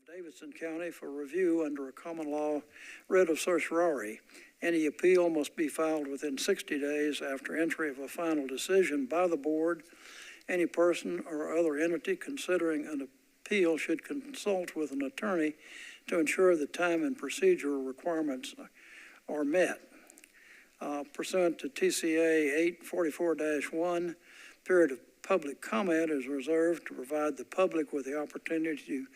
of Davidson County for review under a common law writ of certiorari. Any appeal must be filed within 60 days after entry of a final decision by the board. Any person or other entity considering an appeal should consult with an attorney to ensure the time and procedural requirements are met. Pursuant to TCA 844-1, period of public comment is reserved to provide the public with the opportunity to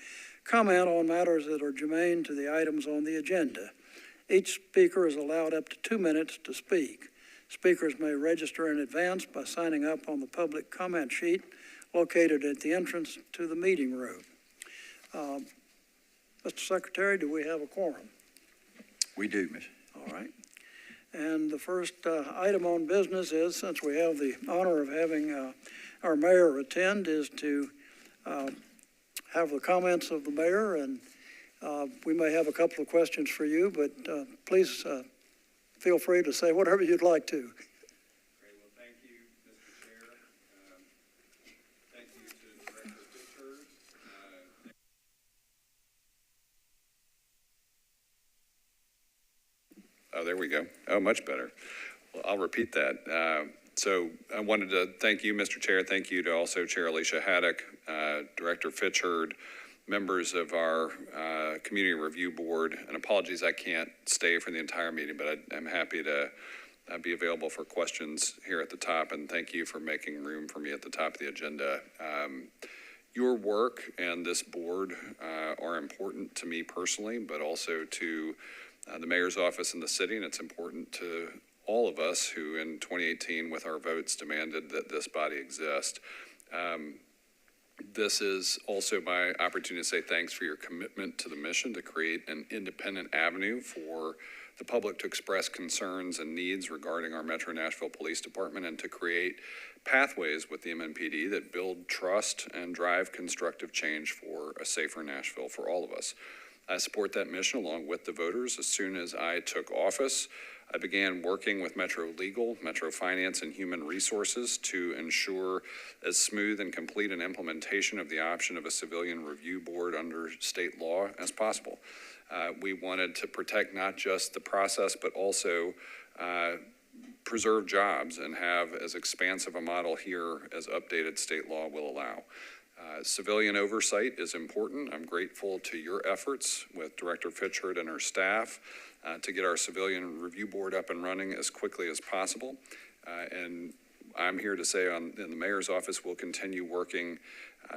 comment on matters that are germane to the items on the agenda. Each speaker is allowed up to 2 minutes to speak. Speakers may register in advance by signing up on the public comment sheet located at the entrance to the meeting room. Mr. Secretary, do we have a quorum? We do, Ms. All right. And the first item on business is, since we have the honor of having our mayor attend, is to have the comments of the mayor, and we may have a couple of questions for you, but please feel free to say whatever you'd like to. Great. Well, thank you, Mr. Chair. Thank you to Director Fisher. Oh, there we go. Oh, much better. Well, I'll repeat that. So I wanted to thank you, Mr. Chair. Thank you to also Chair Alicia Haddock, Director Fitchard, members of our Community Review Board, and apologies I can't stay for the entire meeting, but I'm happy to be available for questions here at the top, and thank you for making room for me at the top of the agenda. Your work and this board are important to me personally, but also to the mayor's office in the city, and it's important to all of us who in 2018 with our votes demanded that this body exist. This is also my opportunity to say thanks for your commitment to the mission to create an independent avenue for the public to express concerns and needs regarding our Metro Nashville Police Department, and to create pathways with the MNPD that build trust and drive constructive change for a safer Nashville for all of us. I support that mission along with the voters. As soon as I took office, I began working with Metro Legal, Metro Finance, and Human Resources to ensure as smooth and complete an implementation of the option of a civilian review board under state law as possible. We wanted to protect not just the process, but also preserve jobs and have as expansive a model here as updated state law will allow. Civilian oversight is important. I'm grateful to your efforts with Director Fitchard and her staff to get our civilian review board up and running as quickly as possible. And I'm here to say in the mayor's office, we'll continue working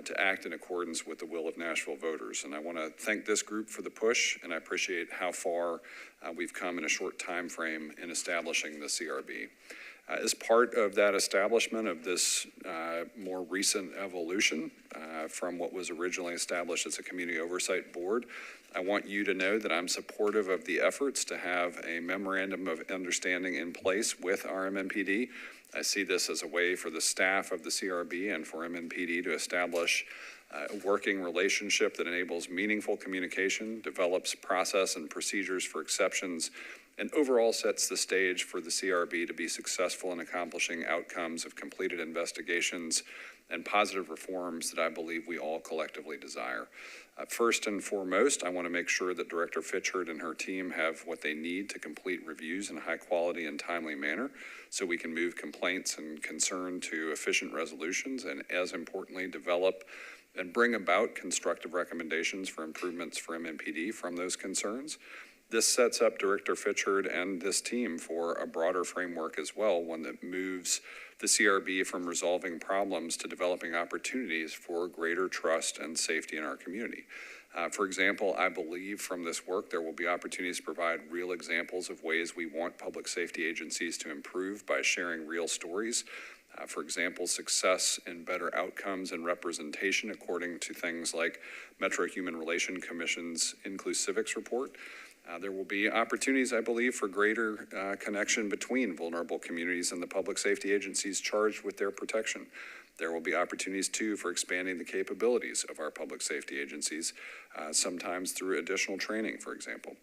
to act in accordance with the will of Nashville voters. And I want to thank this group for the push, and I appreciate how far we've come in a short time frame in establishing the CRB. As part of that establishment of this more recent evolution from what was originally established as a community oversight board, I want you to know that I'm supportive of the efforts to have a memorandum of understanding in place with our MNPD. I see this as a way for the staff of the CRB and for MNPD to establish a working relationship that enables meaningful communication, develops process and procedures for exceptions, and overall sets the stage for the CRB to be successful in accomplishing outcomes of completed investigations and positive reforms that I believe we all collectively desire. First and foremost, I want to make sure that Director Fitchard and her team have what they need to complete reviews in a high quality and timely manner so we can move complaints and concern to efficient resolutions, and as importantly, develop and bring about constructive recommendations for improvements for MNPD from those concerns. This sets up Director Fitchard and this team for a broader framework as well, one that moves the CRB from resolving problems to developing opportunities for greater trust and safety in our community. For example, I believe from this work there will be opportunities to provide real examples of ways we want public safety agencies to improve by sharing real stories. For example, success in better outcomes and representation according to things like Metro Human Relations Commission's Inclusivics report. There will be opportunities, I believe, for greater connection between vulnerable communities and the public safety agencies charged with their protection. There will be opportunities, too, for expanding the capabilities of our public safety agencies, sometimes through additional training, for example.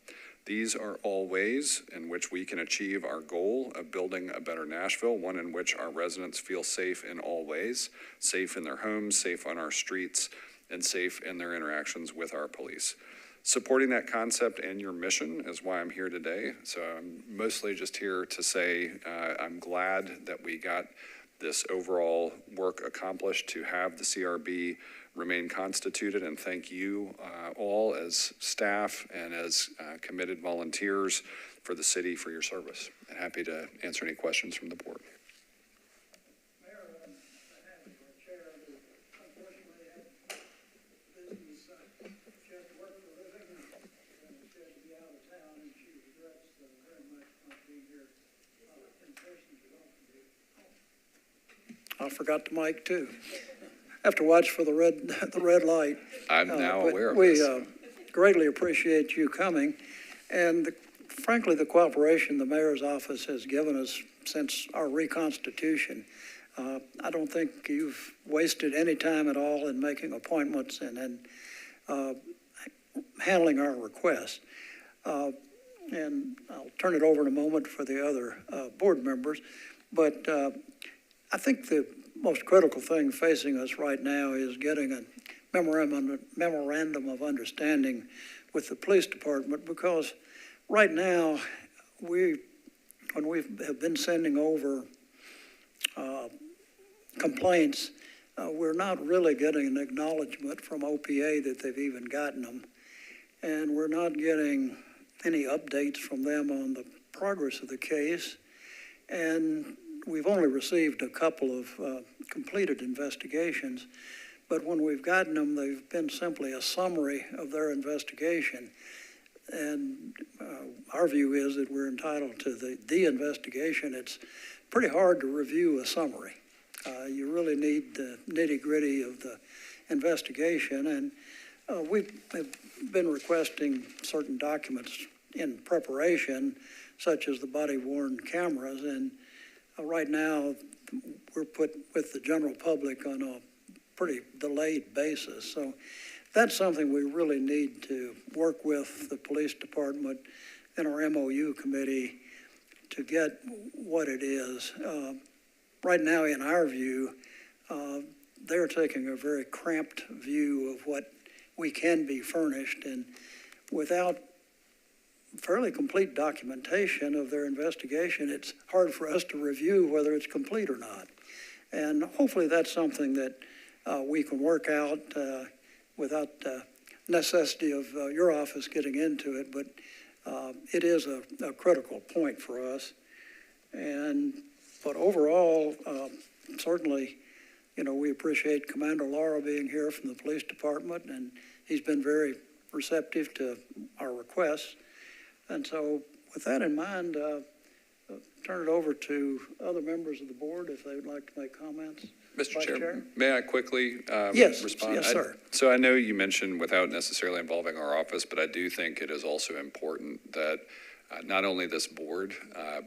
These are all ways in which we can achieve our goal of building a better Nashville, one in which our residents feel safe in all ways, safe in their homes, safe on our streets, and safe in their interactions with our police. Supporting that concept and your mission is why I'm here today. So I'm mostly just here to say I'm glad that we got this overall work accomplished to have the CRB remain constituted, and thank you all as staff and as committed volunteers for the city for your service. And happy to answer any questions from the board. Mayor, I have your chair who unfortunately had business. She had to work for a living and she had to be out of town, and she regrets very much not being here in person as well. I forgot the mic too. Have to watch for the red light. I'm now aware of this. We greatly appreciate you coming, and frankly, the cooperation the mayor's office has given us since our reconstitution. I don't think you've wasted any time at all in making appointments and handling our requests. And I'll turn it over in a moment for the other board members, but I think the most critical thing facing us right now is getting a memorandum of understanding with the police department, because right now when we have been sending over complaints, we're not really getting an acknowledgement from OPA that they've even gotten them, and we're not getting any updates from them on the progress of the case, and we've only received a couple of completed investigations, but when we've gotten them, they've been simply a summary of their investigation. And our view is that we're entitled to the investigation. It's pretty hard to review a summary. You really need the nitty-gritty of the investigation, and we've been requesting certain documents in preparation, such as the body-worn cameras, and right now, we're put with the general public on a pretty delayed basis. So that's something we really need to work with the police department and our MOU committee to get what it is. Right now, in our view, they're taking a very cramped view of what we can be furnished, and without fairly complete documentation of their investigation, it's hard for us to review whether it's complete or not. And hopefully that's something that we can work out without necessity of your office getting into it, but it is a critical point for us. But overall, certainly, we appreciate Commander Lara being here from the police department, and he's been very receptive to our requests. And so with that in mind, turn it over to other members of the board if they would like to make comments. Mr. Chair, may I quickly respond? Yes, sir. So I know you mentioned without necessarily involving our office, but I do think it is also important that not only this board,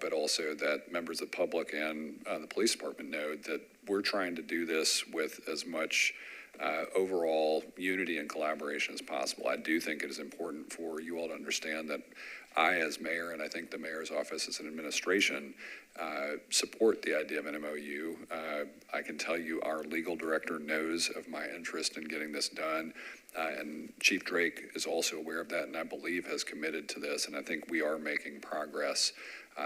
but also that members of the public and the police department know that we're trying to do this with as much overall unity and collaboration as possible. I do think it is important for you all to understand that I, as mayor, and I think the mayor's office as an administration, support the idea of an MOU. I can tell you our legal director knows of my interest in getting this done, and Chief Drake is also aware of that, and I believe has committed to this, and I think we are making progress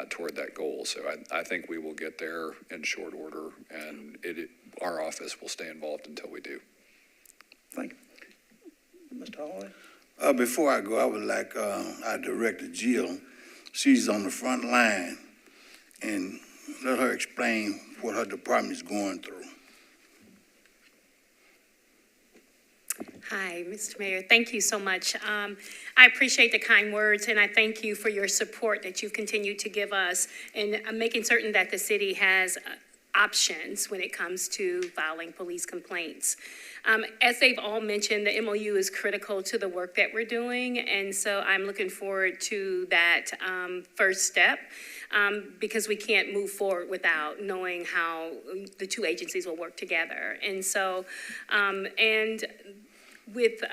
toward that goal. So I think we will get there in short order, and our office will stay involved until we do. Thank you. Mr. Holloway? Before I go, I would like our director, Jill. She's on the front line, and let her explain what her department is going through. Hi, Mr. Mayor. Thank you so much. I appreciate the kind words, and I thank you for your support that you've continued to give us in making certain that the city has options when it comes to filing police complaints. As they've all mentioned, the MOU is critical to the work that we're doing, and so I'm looking forward to that first step because we can't move forward without knowing how the two agencies will work together. And so, and with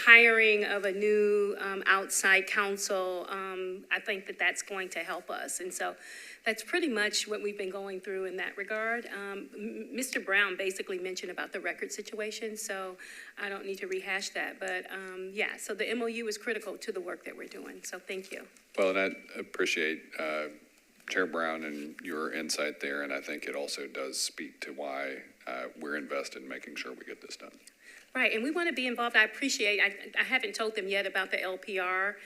hiring of a new outside counsel, I think that that's going to help us. And so that's pretty much what we've been going through in that regard. Mr. Brown basically mentioned about the record situation, so I don't need to rehash that. But yeah, so the MOU is critical to the work that we're doing. So thank you. Well, and I appreciate Chair Brown and your insight there, and I think it also does speak to why we're invested in making sure we get this done. Right, and we want to be involved. I appreciate, I haven't told them yet about the LPR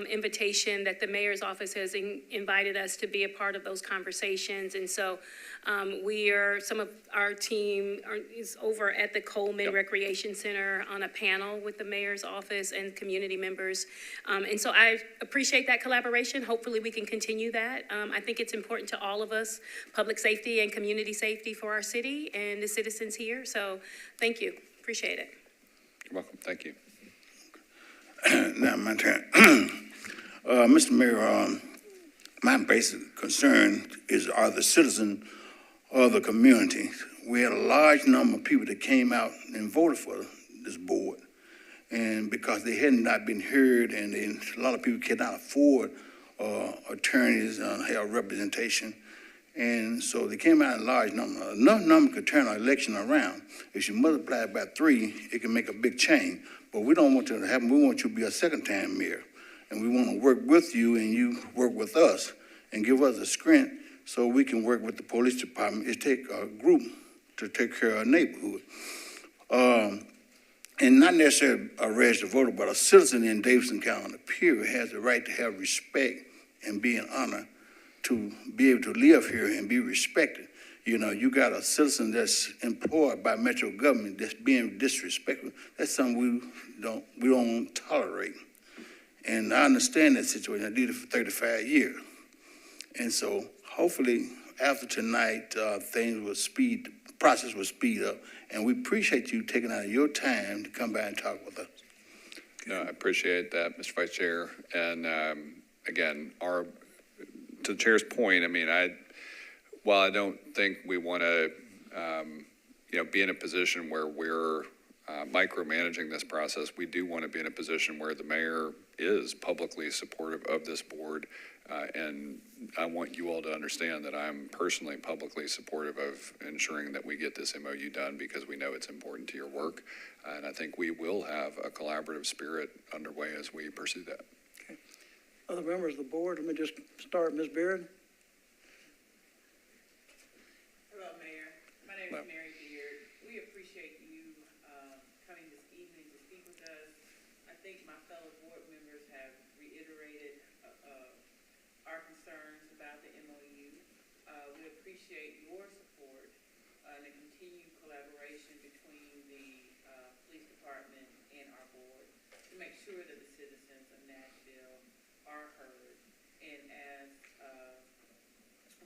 invitation that the mayor's office has invited us to be a part of those conversations. And so some of our team is over at the Coleman Recreation Center on a panel with the mayor's office and community members. And so I appreciate that collaboration. Hopefully we can continue that. I think it's important to all of us, public safety and community safety for our city and the citizens here. So thank you. Appreciate it. You're welcome. Thank you. Now, my turn. Mr. Mayor, my basic concern are the citizens of the community. We had a large number of people that came out and voted for this board. And because they had not been heard, and a lot of people cannot afford attorneys and have representation. And so they came out in large number. Enough number could turn an election around. If you multiply it by 3, it can make a big change. But we don't want that to happen. We want you to be a second-time mayor. And we want to work with you, and you work with us and give us a strength so we can work with the police department. It takes a group to take care of our neighborhood. And not necessarily a registered voter, but a citizen in Davidson County, period, has the right to have respect and be an honor to be able to live here and be respected. You know, you got a citizen that's employed by Metro government that's being disrespectful. That's something we don't tolerate. And I understand that situation. I did it for 35 years. And so hopefully after tonight, the process will speed up. And we appreciate you taking out your time to come by and talk with us. No, I appreciate that, Mr. Vice Chair. And again, to the chair's point, I mean, while I don't think we want to, be in a position where we're micromanaging this process, we do want to be in a position where the mayor is publicly supportive of this board. And I want you all to understand that I'm personally publicly supportive of ensuring that we get this MOU done because we know it's important to your work. And I think we will have a collaborative spirit underway as we pursue that. Other members of the board, let me just start. Ms. Beard. Hello, Mayor. My name is Mary Beard. We appreciate you coming this evening to speak with us. I think my fellow board members have reiterated our concerns about the MOU. We appreciate your support and the continued collaboration between the police department and our board to make sure that the citizens of Nashville are heard, and as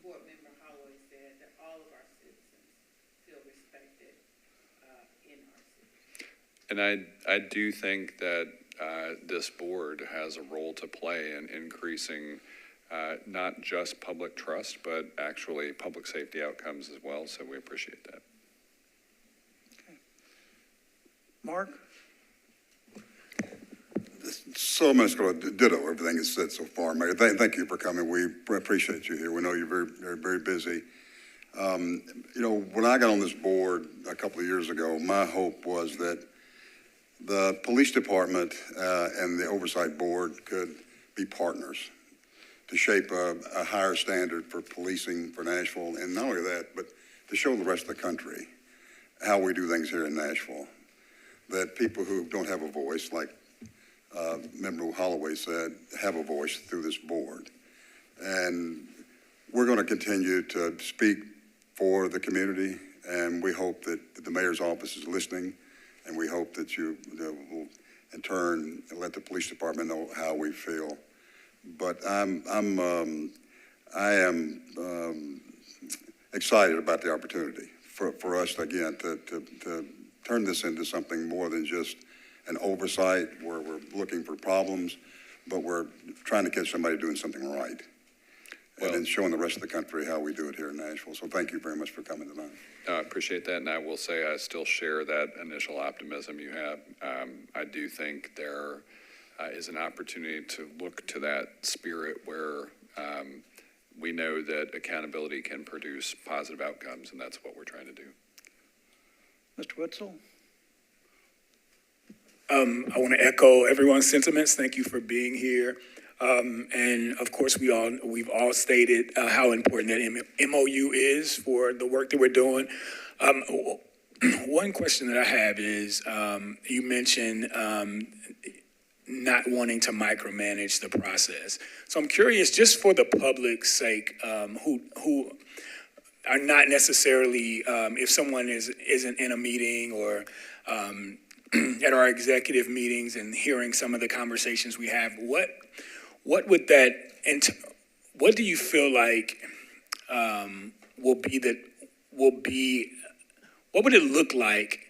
Board Member Holloway said, that all of our citizens feel respected in our city. And I do think that this board has a role to play in increasing not just public trust, but actually public safety outcomes as well, so we appreciate that. Okay. Mark? So I'm just going to ditto everything that's said so far, Mayor. Thank you for coming. We appreciate you here. We know you're very busy. When I got on this board a couple of years ago, my hope was that the police department and the oversight board could be partners to shape a higher standard for policing for Nashville, and not only that, but to show the rest of the country how we do things here in Nashville. That people who don't have a voice, like Member Holloway said, have a voice through this board. And we're going to continue to speak for the community, and we hope that the mayor's office is listening, and we hope that you will, in turn, let the police department know how we feel. But I am excited about the opportunity for us, again, to turn this into something more than just an oversight where we're looking for problems, but we're trying to catch somebody doing something right. And then showing the rest of the country how we do it here in Nashville. So thank you very much for coming tonight. I appreciate that, and I will say I still share that initial optimism you have. I do think there is an opportunity to look to that spirit where we know that accountability can produce positive outcomes, and that's what we're trying to do. Mr. Witzel? I want to echo everyone's sentiments. Thank you for being here. And of course, we've all stated how important that MOU is for the work that we're doing. One question that I have is, you mentioned not wanting to micromanage the process. So I'm curious, just for the public's sake, who are not necessarily, if someone isn't in a meeting or at our executive meetings and hearing some of the conversations we have, what would that, what do you feel like what would it look like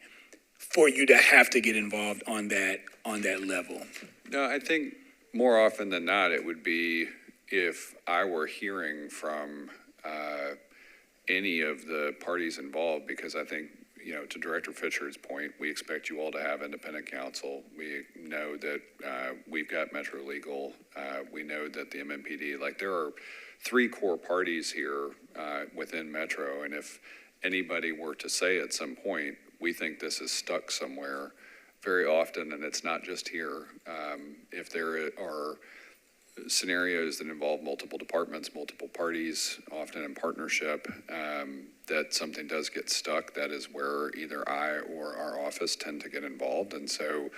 for you to have to get involved on that level? No, I think more often than not, it would be if I were hearing from any of the parties involved, because I think, to Director Fisher's point, we expect you all to have independent counsel. We know that we've got Metro Legal. We know that the MMPD, there are three core parties here within Metro, and if anybody were to say at some point, we think this is stuck somewhere very often, and it's not just here. If there are scenarios that involve multiple departments, multiple parties, often in partnership, that something does get stuck, that is where either I or our office tend to get involved. And so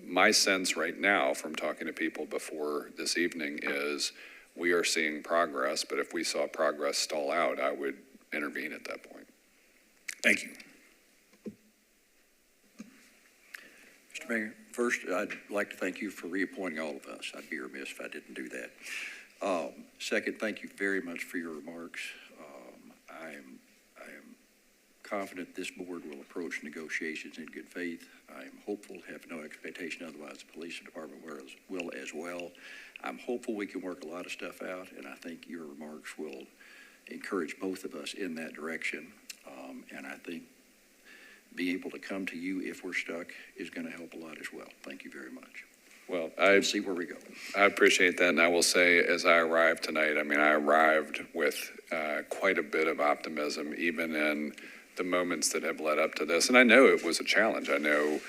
my sense right now from talking to people before this evening is we are seeing progress, but if we saw progress stall out, I would intervene at that point. Thank you. Mr. Mayor, first, I'd like to thank you for reappointing all of us. I'd be remiss if I didn't do that. Second, thank you very much for your remarks. I am confident this board will approach negotiations in good faith. I am hopeful, have no expectation otherwise the police department will as well. I'm hopeful we can work a lot of stuff out, and I think your remarks will encourage both of us in that direction. And I think being able to come to you if we're stuck is going to help a lot as well. Thank you very much. Well, We'll see where we go. I appreciate that, and I will say, as I arrived tonight, I arrived with quite a bit of optimism, even in the moments that have led up to this. And I know it was a challenge. I know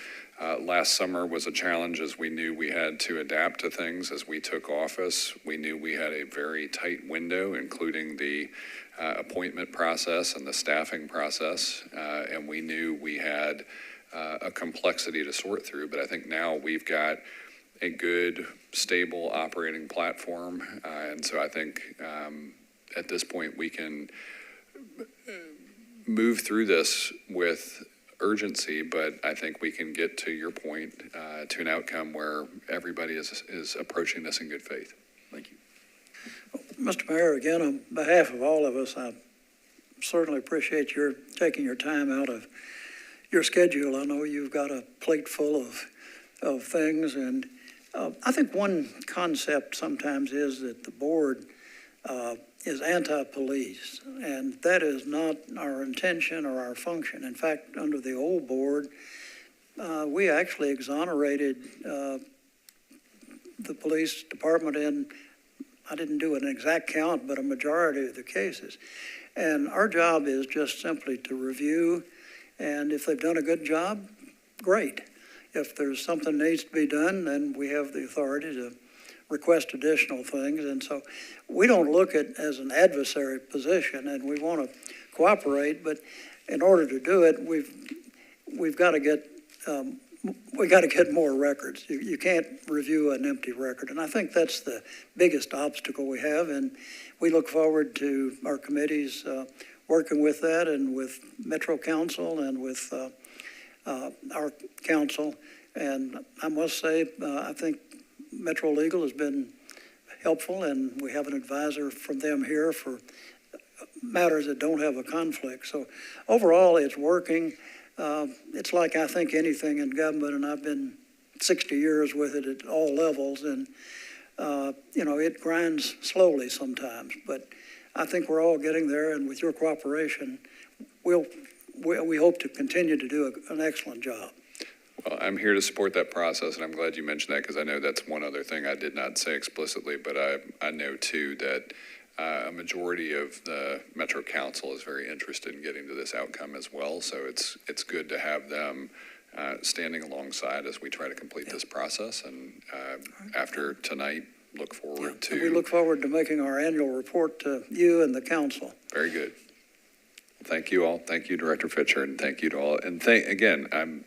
last summer was a challenge as we knew we had to adapt to things as we took office. We knew we had a very tight window, including the appointment process and the staffing process, and we knew we had a complexity to sort through. But I think now we've got a good, stable operating platform, and so I think at this point we can move through this with urgency, but I think we can get to your point, to an outcome where everybody is approaching this in good faith. Thank you. Mr. Mayor, again, on behalf of all of us, I certainly appreciate your taking your time out of your schedule. I know you've got a plate full of things, and I think one concept sometimes is that the board is anti-police, and that is not our intention or our function. In fact, under the old board, we actually exonerated the police department in, I didn't do an exact count, but a majority of the cases. And our job is just simply to review, and if they've done a good job, great. If there's something that needs to be done, then we have the authority to request additional things. And so we don't look at it as an adversary position, and we want to cooperate, but in order to do it, we've got to get more records. You can't review an empty record, and I think that's the biggest obstacle we have, and we look forward to our committees working with that, and with Metro Council and with our council. And I must say, I think Metro Legal has been helpful, and we have an advisor from them here for matters that don't have a conflict. So overall, it's working. It's like, I think, anything in government, and I've been 60 years with it at all levels, and it grinds slowly sometimes, but I think we're all getting there, and with your cooperation, we hope to continue to do an excellent job. Well, I'm here to support that process, and I'm glad you mentioned that because I know that's one other thing I did not say explicitly, but I know too that a majority of the Metro Council is very interested in getting to this outcome as well. So it's good to have them standing alongside as we try to complete this process. And after tonight, look forward to. And we look forward to making our annual report to you and the council. Very good. Thank you all. Thank you, Director Fitcher, and thank you to all. And again, I'm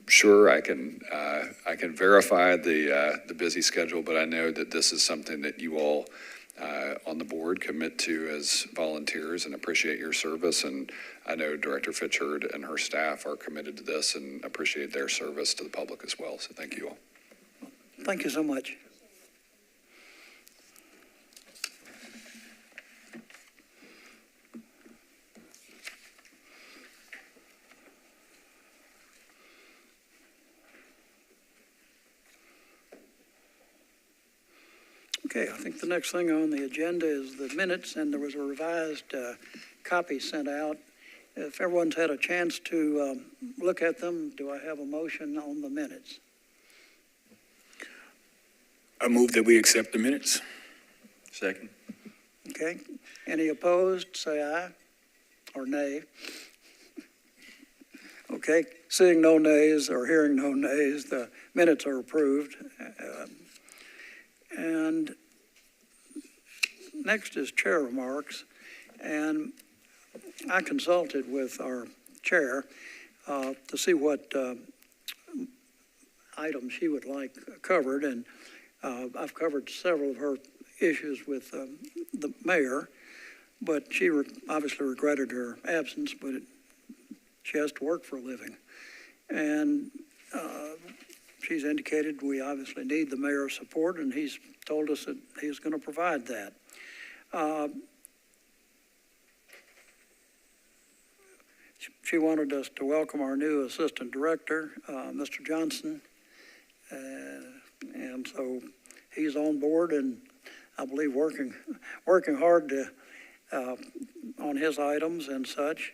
sure I can verify the busy schedule, but I know that this is something that you all on the board commit to as volunteers and appreciate your service. And I know Director Fitchard and her staff are committed to this and appreciate their service to the public as well. So thank you all. Thank you so much. Okay, I think the next thing on the agenda is the minutes, and there was a revised copy sent out. If everyone's had a chance to look at them, do I have a motion on the minutes? I move that we accept the minutes. Second. Okay, any opposed, say aye or nay. Okay, seeing no nays or hearing no nays, the minutes are approved. And next is chair remarks, and I consulted with our chair to see what items she would like covered, and I've covered several of her issues with the mayor, but she obviously regretted her absence, but she has to work for a living. And she's indicated we obviously need the mayor's support, and he's told us that he's going to provide that. She wanted us to welcome our new assistant director, Mr. Johnson, and so he's on board, and I believe working hard to on his items and such.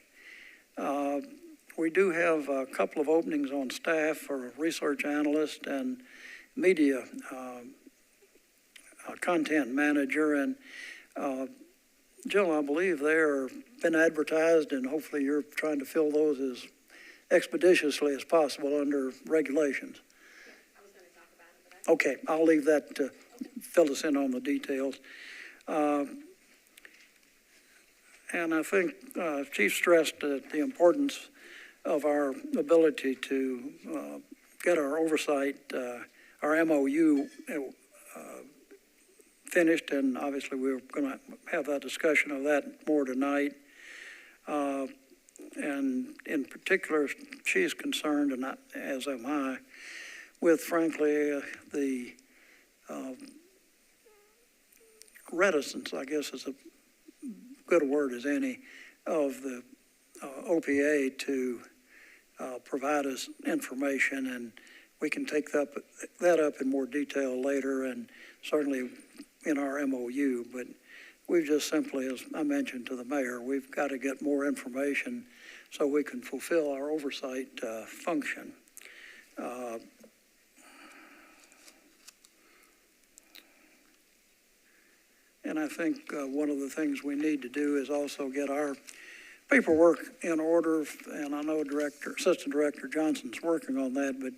We do have a couple of openings on staff for a research analyst and media content manager. And Jill, I believe they're been advertised, and hopefully you're trying to fill those as expeditiously as possible under regulations. I was going to talk about it, but Okay, I'll leave that to fill us in on the details. And I think Chief stressed the importance of our ability to get our oversight, our MOU finished, and obviously we're going to have that discussion of that more tonight. And in particular, she's concerned, and as am I, with frankly the reticence, I guess is a good a word as any, of the OPA to provide us information, and we can take that up in more detail later, and certainly in our MOU. But we've just simply, as I mentioned to the mayor, we've got to get more information so we can fulfill our oversight function. And I think one of the things we need to do is also get our paperwork in order, and I know Assistant Director Johnson's working on that, but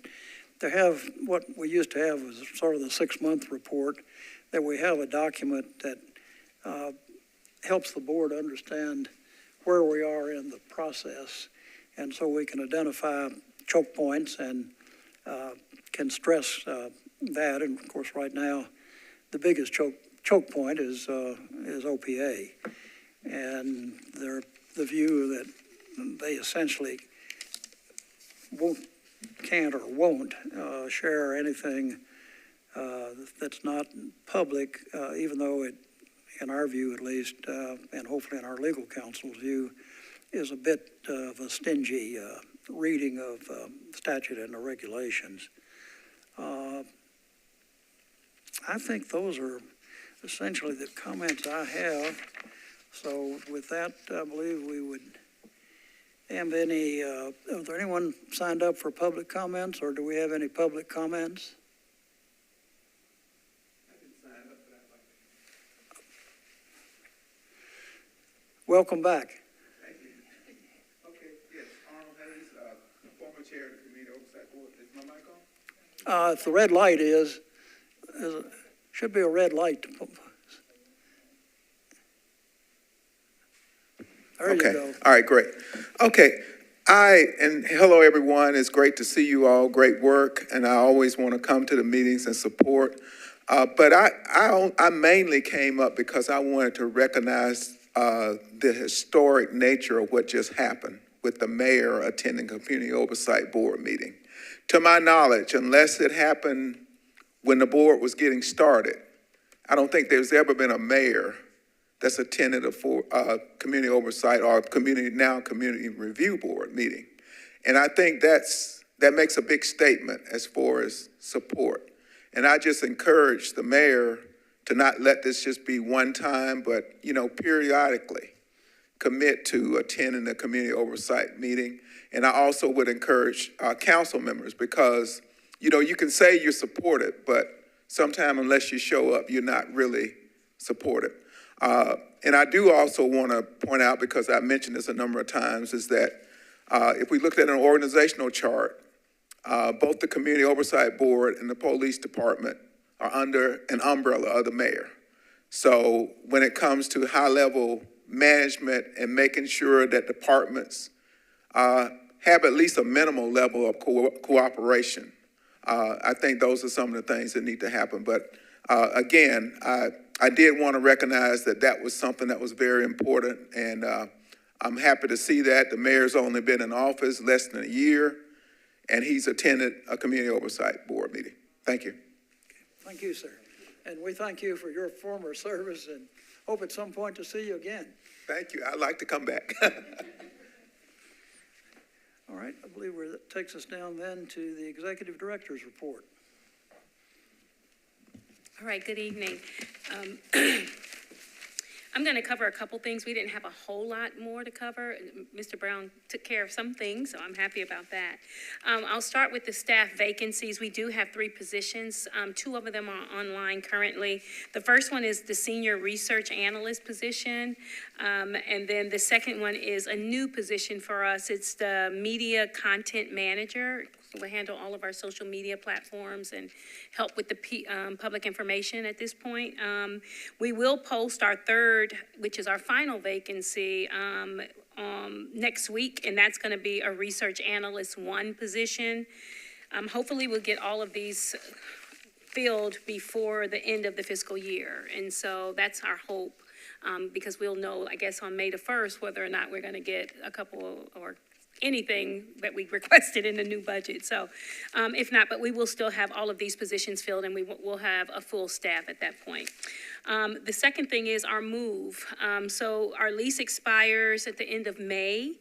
to have what we used to have was sort of the 6-month report, that we have a document that helps the board understand where we are in the process, and so we can identify choke points and can stress that. And of course, right now, the biggest choke point is OPA, and the view that they essentially can't or won't share anything that's not public, even though it, in our view at least, and hopefully in our legal counsel's view, is a bit of a stingy reading of statute and the regulations. I think those are essentially the comments I have. So with that, I believe we would have any, is there anyone signed up for public comments, or do we have any public comments? Welcome back. Thank you. Okay, yes, Arnold Hayes, former chair of the Community Oversight Board. Is my mic on? If the red light is, should be a red light. There you Okay, go. all right, great. Okay, and hello, everyone. It's great to see you all. Great work, and I always want to come to the meetings and support. But I mainly came up because I wanted to recognize the historic nature of what just happened with the mayor attending a community oversight board meeting. To my knowledge, unless it happened when the board was getting started, I don't think there's ever been a mayor that's attended a community oversight or community review board meeting. And I think that makes a big statement as far as support. And I just encourage the mayor to not let this just be one time, but, periodically commit to attending the community oversight meeting. And I also would encourage council members because, you can say you're supported, but sometimes unless you show up, you're not really supported. And I do also want to point out, because I mentioned this a number of times, is that if we looked at an organizational chart, both the Community Oversight Board and the Police Department are under an umbrella of the mayor. So when it comes to high-level management and making sure that departments have at least a minimal level of cooperation, I think those are some of the things that need to happen. But again, I did want to recognize that was something that was very important, and I'm happy to see that. The mayor's only been in office less than a year, and he's attended a community oversight board meeting. Thank you. Thank you, sir. And we thank you for your former service and hope at some point to see you again. Thank you. I'd like to come back. All right, I believe that takes us down then to the executive director's report. All right, good evening. I'm going to cover a couple things. We didn't have a whole lot more to cover. Mr. Brown took care of some things, so I'm happy about that. I'll start with the staff vacancies. We do have 3 positions. 2 of them are online currently. The first one is the senior research analyst position, and then the second one is a new position for us. It's the media content manager. We'll handle all of our social media platforms and help with the public information at this point. We will post our third, which is our final vacancy, next week, and that's going to be a research analyst 1 position. Hopefully we'll get all of these filled before the end of the fiscal year, and so that's our hope, because we'll know, I guess, on May the 1st, whether or not we're going to get a couple or anything that we requested in the new budget. So if not, but we will still have all of these positions filled, and we will have a full staff at that point. The second thing is our move. So our lease expires at the end of May.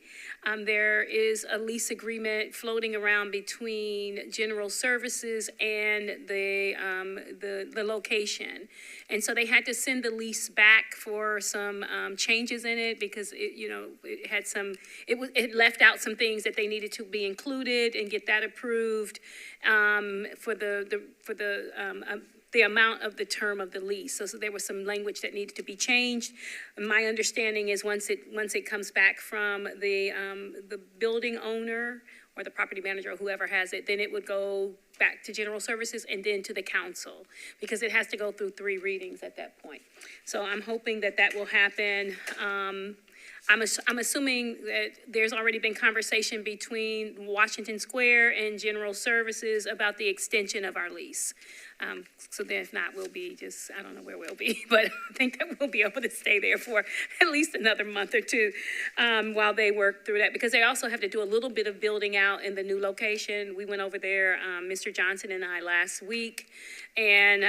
There is a lease agreement floating around between General Services and the location. And so they had to send the lease back for some changes in it because it left out some things that they needed to be included and get that approved for the amount of the term of the lease. So there was some language that needed to be changed. My understanding is once it comes back from the building owner or the property manager or whoever has it, then it would go back to General Services and then to the council, because it has to go through 3 readings at that point. So I'm hoping that will happen. I'm assuming that there's already been conversation between Washington Square and General Services about the extension of our lease. So then if not, we'll be I don't know where we'll be, but I think that we'll be able to stay there for at least another month or 2 while they work through that, because they also have to do a little bit of building out in the new location. We went over there, Mr. Johnson and I, last week, and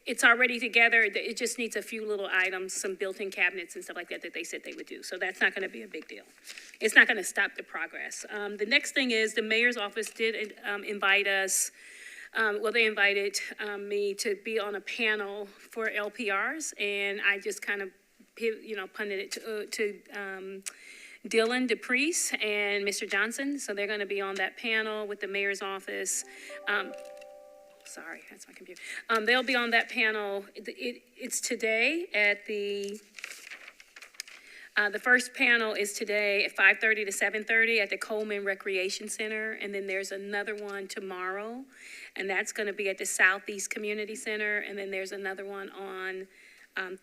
it's already together. It just needs a few little items, some built-in cabinets and stuff like that they said they would do. So that's not going to be a big deal. It's not going to stop the progress. The next thing is the mayor's office did invite us. They invited me to be on a panel for LPRs, and I just kind of, punted it to Dylan DePriest and Mr. Johnson. So they're going to be on that panel with the mayor's office. Sorry, that's my computer. They'll be on that panel. It's today at the first panel is today at 5:30 to 7:30 at the Coleman Recreation Center. And then there's another one tomorrow, and that's going to be at the Southeast Community Center. And then there's another one on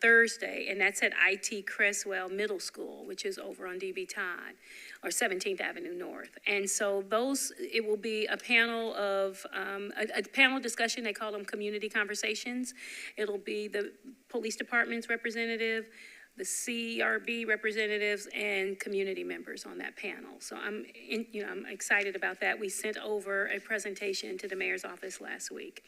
Thursday, and that's at IT Creswell Middle School, which is over on DB Todd, or 17th Avenue North. And so it will be a panel of, a panel discussion, they call them community conversations. It'll be the police department's representative, the CRB representatives, and community members on that panel. So I'm excited about that. We sent over a presentation to the mayor's office last week.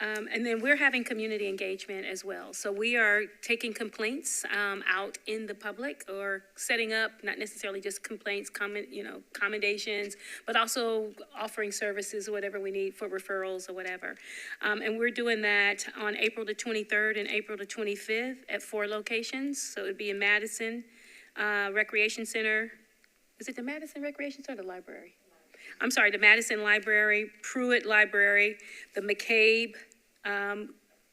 And then we're having community engagement as well. So we are taking complaints out in the public, or setting up, not necessarily just complaints, commendations, but also offering services, whatever we need for referrals or whatever. And we're doing that on April the 23rd and April the 25th at 4 locations. So it'd be in Madison Recreation Center. Is it the Madison Recreation Center or the library? I'm sorry, the Madison Library, Pruitt Library, the McCabe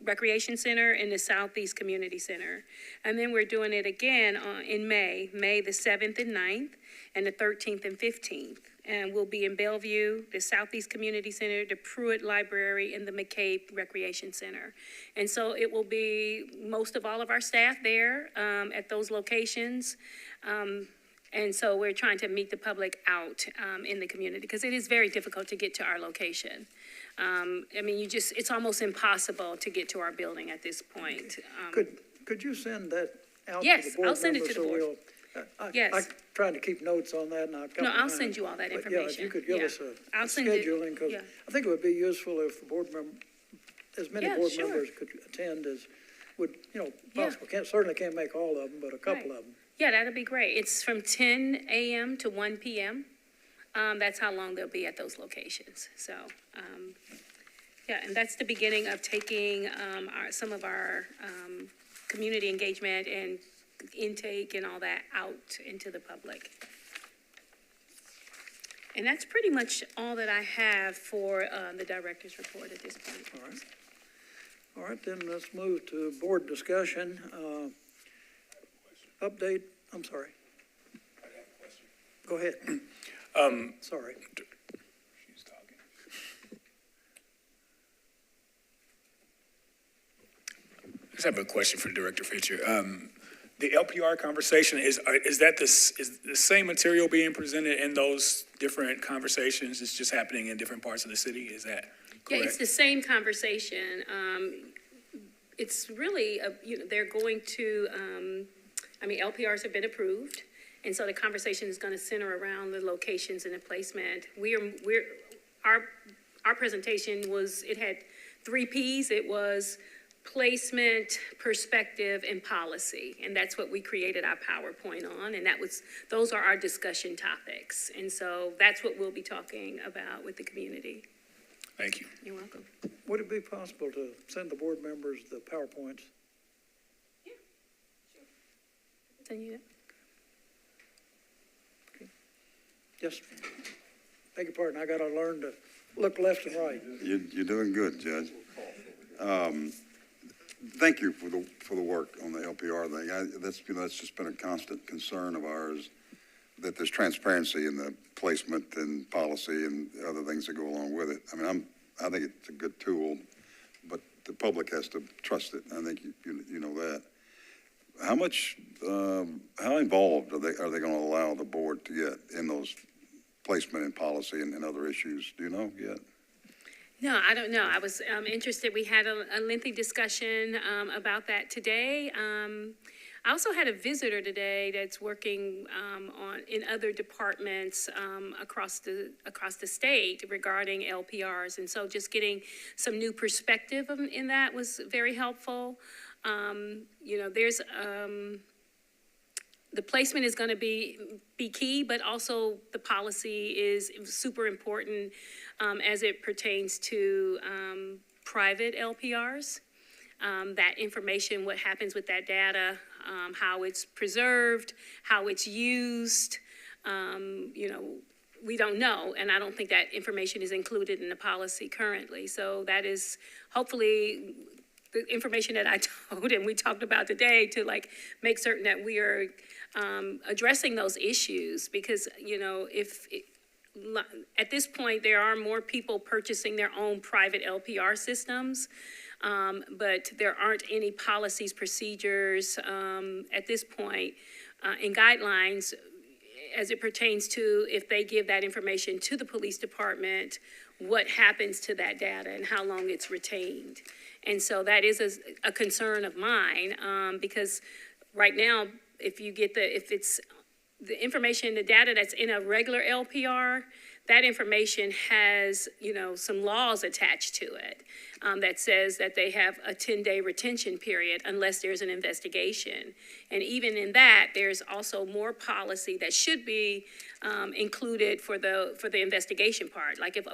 Recreation Center, and the Southeast Community Center. And then we're doing it again in May the 7th and 9th, and the 13th and 15th. And we'll be in Bellevue, the Southeast Community Center, the Pruitt Library, and the McCabe Recreation Center. And so it will be most of all of our staff there at those locations. And so we're trying to meet the public out in the community, because it is very difficult to get to our location. It's almost impossible to get to our building at this point. Could you send that out to the board members? Yes, I'll send it to the board. Yes. I'm trying to keep notes on that, and I've got. No, I'll send you all that information. Yeah, if you could give us a I'll send it. scheduling, because Yeah. I think it would be useful if the board member, as many Yeah, board sure. members could attend as would, Yeah. possible. Certainly can't make all of them, but a couple Right. of them. Yeah, that'll be great. It's from 10 a.m. to 1 p.m. That's how long they'll be at those locations. So, and that's the beginning of taking some of our community engagement and intake and all that out into the public. And that's pretty much all that I have for the director's report at this point. All right. All right, then let's move to board discussion. Update, I'm sorry. Go ahead. Sorry. She's talking. I just have a question for Director Fisher. The LPR conversation, is the same material being presented in those different conversations? It's just happening in different parts of the city? Is that correct? Yeah, it's the same conversation. It's really, they're going to, LPRs have been approved, and so the conversation is going to center around the locations and the placement. Our presentation it had 3 Ps. It was placement, perspective, and policy, and that's what we created our PowerPoint on, and those are our discussion topics, and so that's what we'll be talking about with the community. Thank you. You're welcome. Would it be possible to send the board members the PowerPoints? Yeah, sure. Send you that. Just, beg your pardon, I gotta learn to look left and right. You're doing good, Judge. Thank you for the work on the LPR thing. That's just been a constant concern of ours, that there's transparency in the placement and policy and other things that go along with it. I think it's a good tool, but the public has to trust it. I think you know that. How involved are they going to allow the board to get in those placement and policy and other issues? Do you know yet? No, I don't know. I was interested. We had a lengthy discussion about that today. I also had a visitor today that's working in other departments across the state regarding LPRs, and so just getting some new perspective in that was very helpful. There's the placement is going to be key, but also the policy is super important as it pertains to private LPRs. That information, what happens with that data, how it's preserved, how it's used, we don't know, and I don't think that information is included in the policy currently. So that is hopefully the information that I told and we talked about today to make certain that we are addressing those issues, because, at this point, there are more people purchasing their own private LPR systems, but there aren't any policies, procedures at this point, and guidelines as it pertains to if they give that information to the police department, what happens to that data and how long it's retained. And so that is a concern of mine, because right now, if it's the information, the data that's in a regular LPR, that information has, some laws attached to it that says that they have a 10-day retention period unless there's an investigation. And even in that, there's also more policy that should be included for the investigation part. Like, if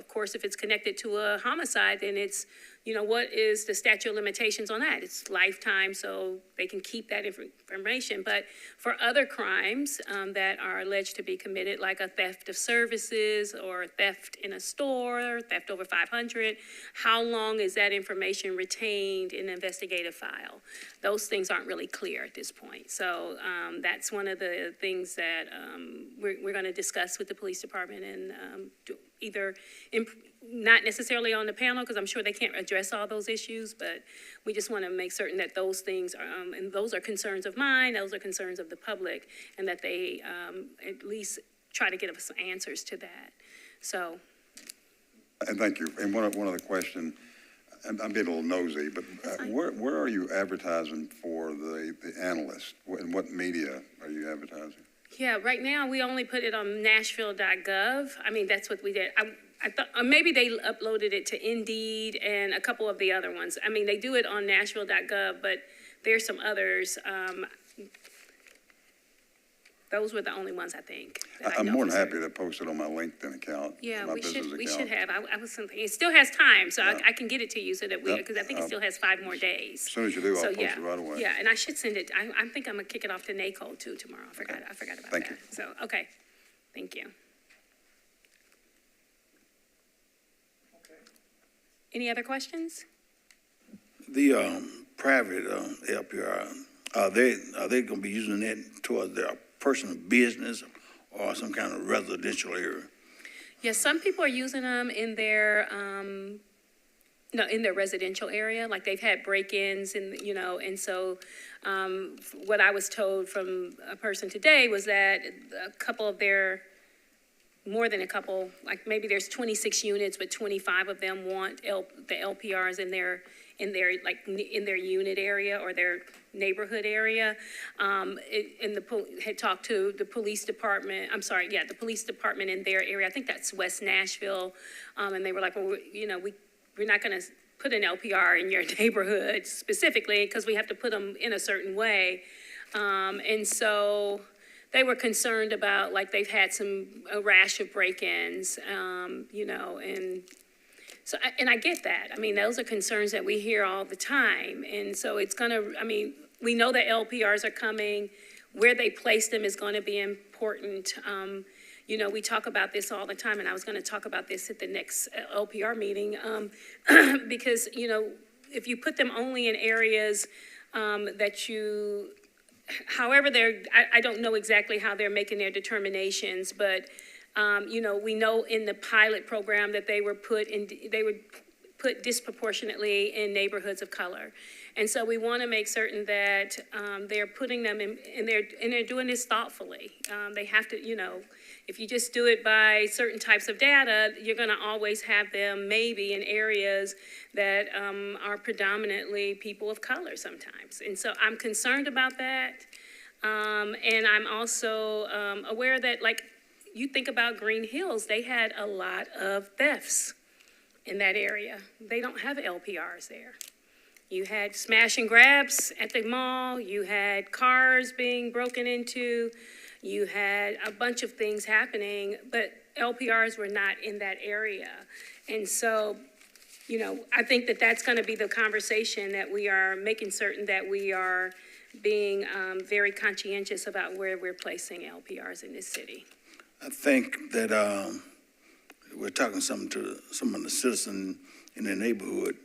it's connected to a homicide, then it's, what is the statute of limitations on that? It's lifetime, so they can keep that information. But for other crimes that are alleged to be committed, like a theft of services or theft in a store, theft over 500, how long is that information retained in an investigative file? Those things aren't really clear at this point. So that's one of the things that we're going to discuss with the police department, and not necessarily on the panel, because I'm sure they can't address all those issues, but we just want to make certain that those things are, and those are concerns of mine, those are concerns of the public, and that they at least try to get us some answers to that. So. And thank you. And one other question, and I'm being a little nosy, but where are you advertising for the analyst? In what media are you advertising? Yeah, right now we only put it on Nashville.gov. I mean, that's what we did. I thought maybe they uploaded it to Indeed and a couple of the other ones. I mean, they do it on Nashville.gov, but there's some others. Those were the only ones, I think. I'm more than happy to post it on my LinkedIn account. Yeah, my we should account. have. I was thinking, it still has time, so I can get it to you so that because I think it still has 5 more days. As soon as you do, I'll post it right away. Yeah, and I should send it. I think I'm gonna kick it off to NACO too tomorrow. I forgot about Thank that. you. So, okay, thank you. Any other questions? The private LPR, are they going to be using that towards their personal business or some kind of residential area? Yes, some people are using them in their in their residential area. Like, they've had break-ins, and and so what I was told from a person today was that a couple of their, more than a couple, like maybe there's 26 units, but 25 of them want the LPRs in their unit area or their neighborhood area. Had talked to the police department. The police department in their area. I think that's West Nashville, and they were like, well, we're not going to put an LPR in your neighborhood specifically because we have to put them in a certain way, and so they were concerned about, like, they've had a rash of break-ins, and so, and I get that. I mean, those are concerns that we hear all the time. And so we know that LPRs are coming. Where they place them is going to be important. We talk about this all the time, and I was going to talk about this at the next LPR meeting, because, if you put them only in areas however I don't know exactly how they're making their determinations, but we know in the pilot program that they would put disproportionately in neighborhoods of color. And so we want to make certain that they're putting them in, and they're doing this thoughtfully. They have to, if you just do it by certain types of data, you're going to always have them maybe in areas that are predominantly people of color sometimes. And so I'm concerned about that. And I'm also aware that, like, you think about Green Hills, they had a lot of thefts in that area. They don't have LPRs there. You had smash and grabs at the mall. You had cars being broken into. You had a bunch of things happening, but LPRs were not in that area. And so, I think that that's going to be the conversation, that we are making certain that we are being very conscientious about where we're placing LPRs in this city. I think that, we're talking something to some of the citizens in the neighborhood.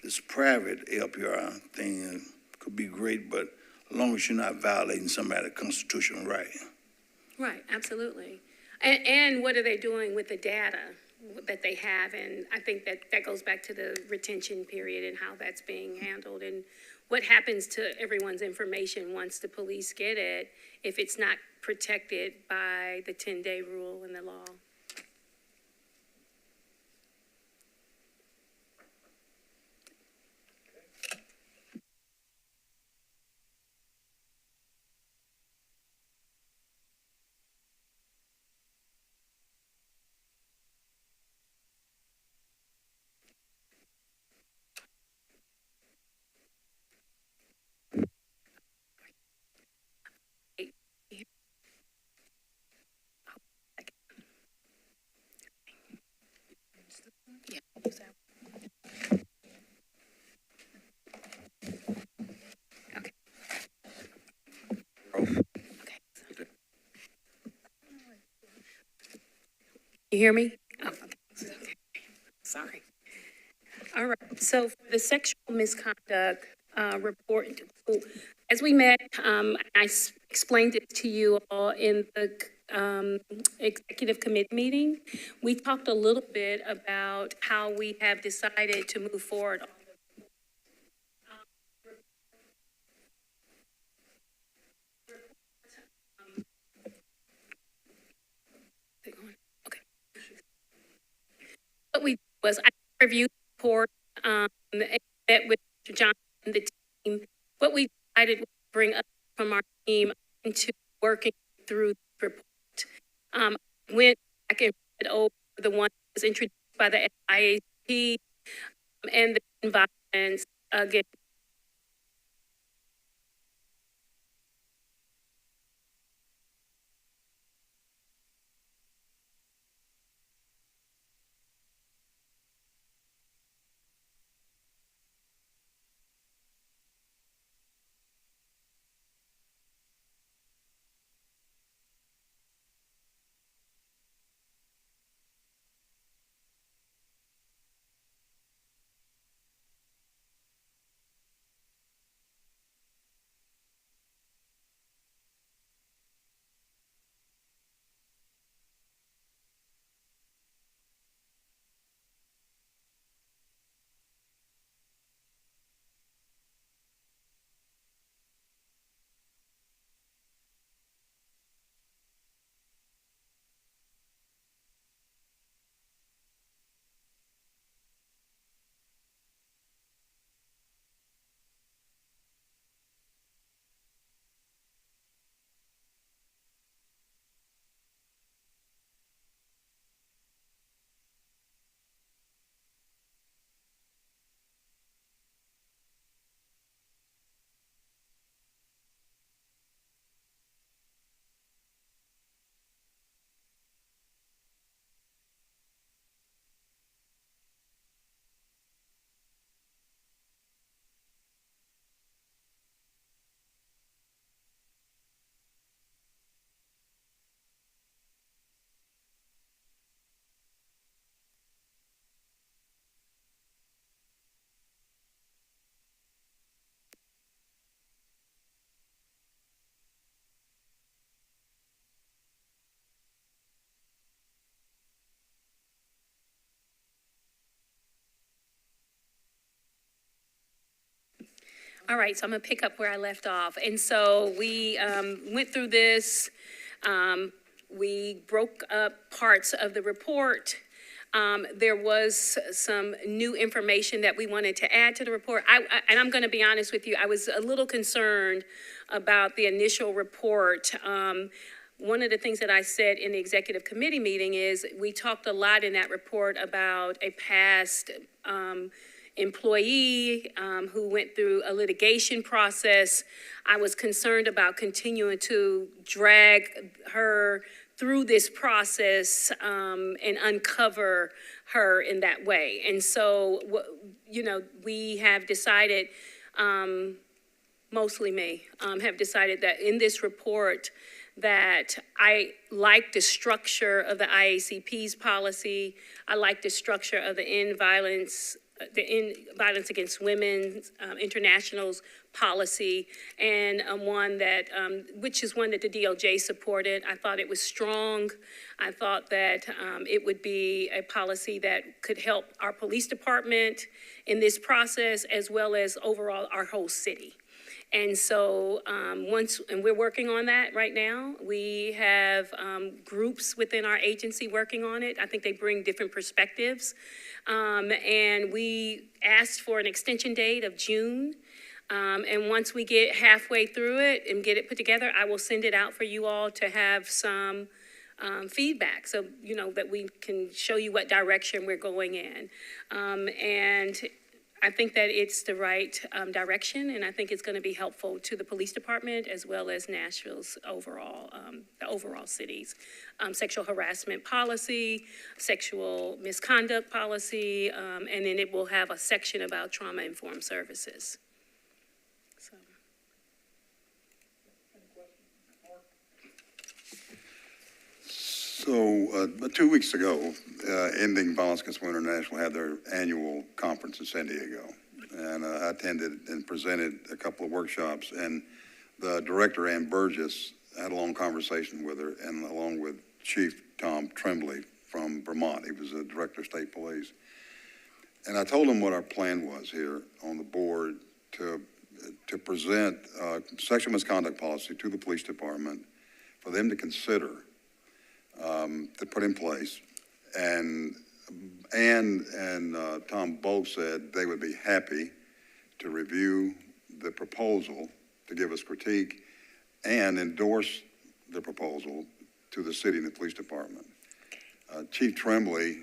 This private LPR thing could be great, but as long as you're not violating somebody's constitutional right. Right, absolutely. And what are they doing with the data that they have? And I think that goes back to the retention period and how that's being handled, and what happens to everyone's information once the police get it if it's not protected by the 10-day rule in the law. Yeah. Okay. Okay. You hear me? Oh, okay. Sorry. All right. So for the sexual misconduct report, as we met, I explained it to you all in the executive committee meeting. We talked a little bit about how we have decided to move forward on okay. What we did was I reviewed the report, and met with Mr. Johnson and the team. What we decided was to bring us from our team into working through the report. Went back and read over the one that was introduced by the IAP and the environments again. All right, so I'm gonna pick up where I left off. And so we went through this. We broke up parts of the report. There was some new information that we wanted to add to the report. And I'm gonna be honest with you, I was a little concerned about the initial report. One of the things that I said in the executive committee meeting is we talked a lot in that report about a past employee who went through a litigation process. I was concerned about continuing to drag her through this process and uncover her in that way. And so, we have decided mostly me, have decided that in this report that I like the structure of the IACP's policy. I like the structure of the End Violence Against Women International's policy, and one that, which is one that the DOJ supported. I thought it was strong. I thought that it would be a policy that could help our police department in this process, as well as overall our whole city. And so and we're working on that right now. We have groups within our agency working on it. I think they bring different perspectives. And we asked for an extension date of June. And once we get halfway through it and get it put together, I will send it out for you all to have some feedback, so, you know, that we can show you what direction we're going in. And I think that it's the right direction, and I think it's going to be helpful to the police department as well as Nashville's overall, the overall city's sexual harassment policy, sexual misconduct policy, and then it will have a section about trauma-informed services. So. So, 2 weeks ago, Ending Violence Against Women International had their annual conference in San Diego. And I attended and presented a couple of workshops. And the director, Ann Burgess, had a long conversation with her, and along with Chief Tom Tremblay from Vermont. He was the director of state police. And I told him what our plan was here on the board to present sexual misconduct policy to the police department for them to consider, to put in place. And Ann and Tom both said they would be happy to review the proposal, to give us critique, and endorse the proposal to the city and the police department. Chief Tremblay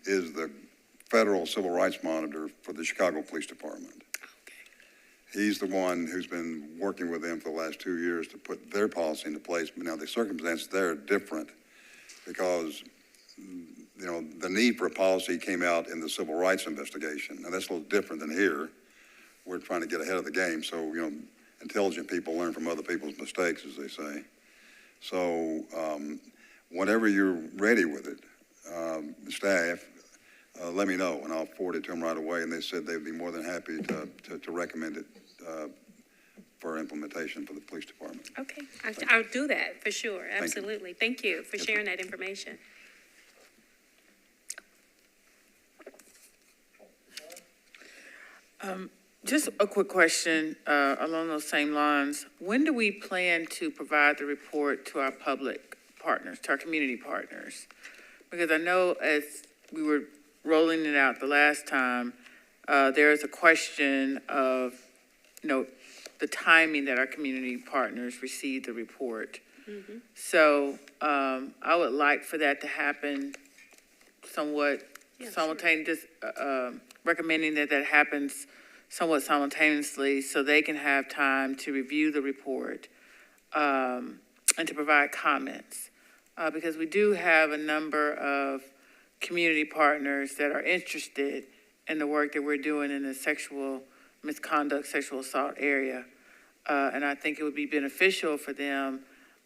is the federal civil rights monitor for the Chicago Police Department. He's the one who's been working with them for the last 2 years to put their policy into place. But now the circumstances there are different because, you know, the need for a policy came out in the civil rights investigation. Now that's a little different than here. We're trying to get ahead of the game. So, you know, intelligent people learn from other people's mistakes, as they say. So whenever you're ready with it, staff, let me know, and I'll forward it to them right away. And they said they'd be more than happy to recommend it for implementation for the police department. Okay, I'll do that for sure, absolutely. Thank you for sharing that information. Just a quick question along those same lines. When do we plan to provide the report to our public partners, to our community partners? Because I know as we were rolling it out the last time, there is a question of, you know, the timing that our community partners receive the report. Mm-hmm. So I would like for that to happen somewhat simultaneous, recommending that that happens somewhat simultaneously so they can have time to review the report and to provide comments. Because we do have a number of community partners that are interested in the work that we're doing in the sexual misconduct, sexual assault area. And I think it would be beneficial for them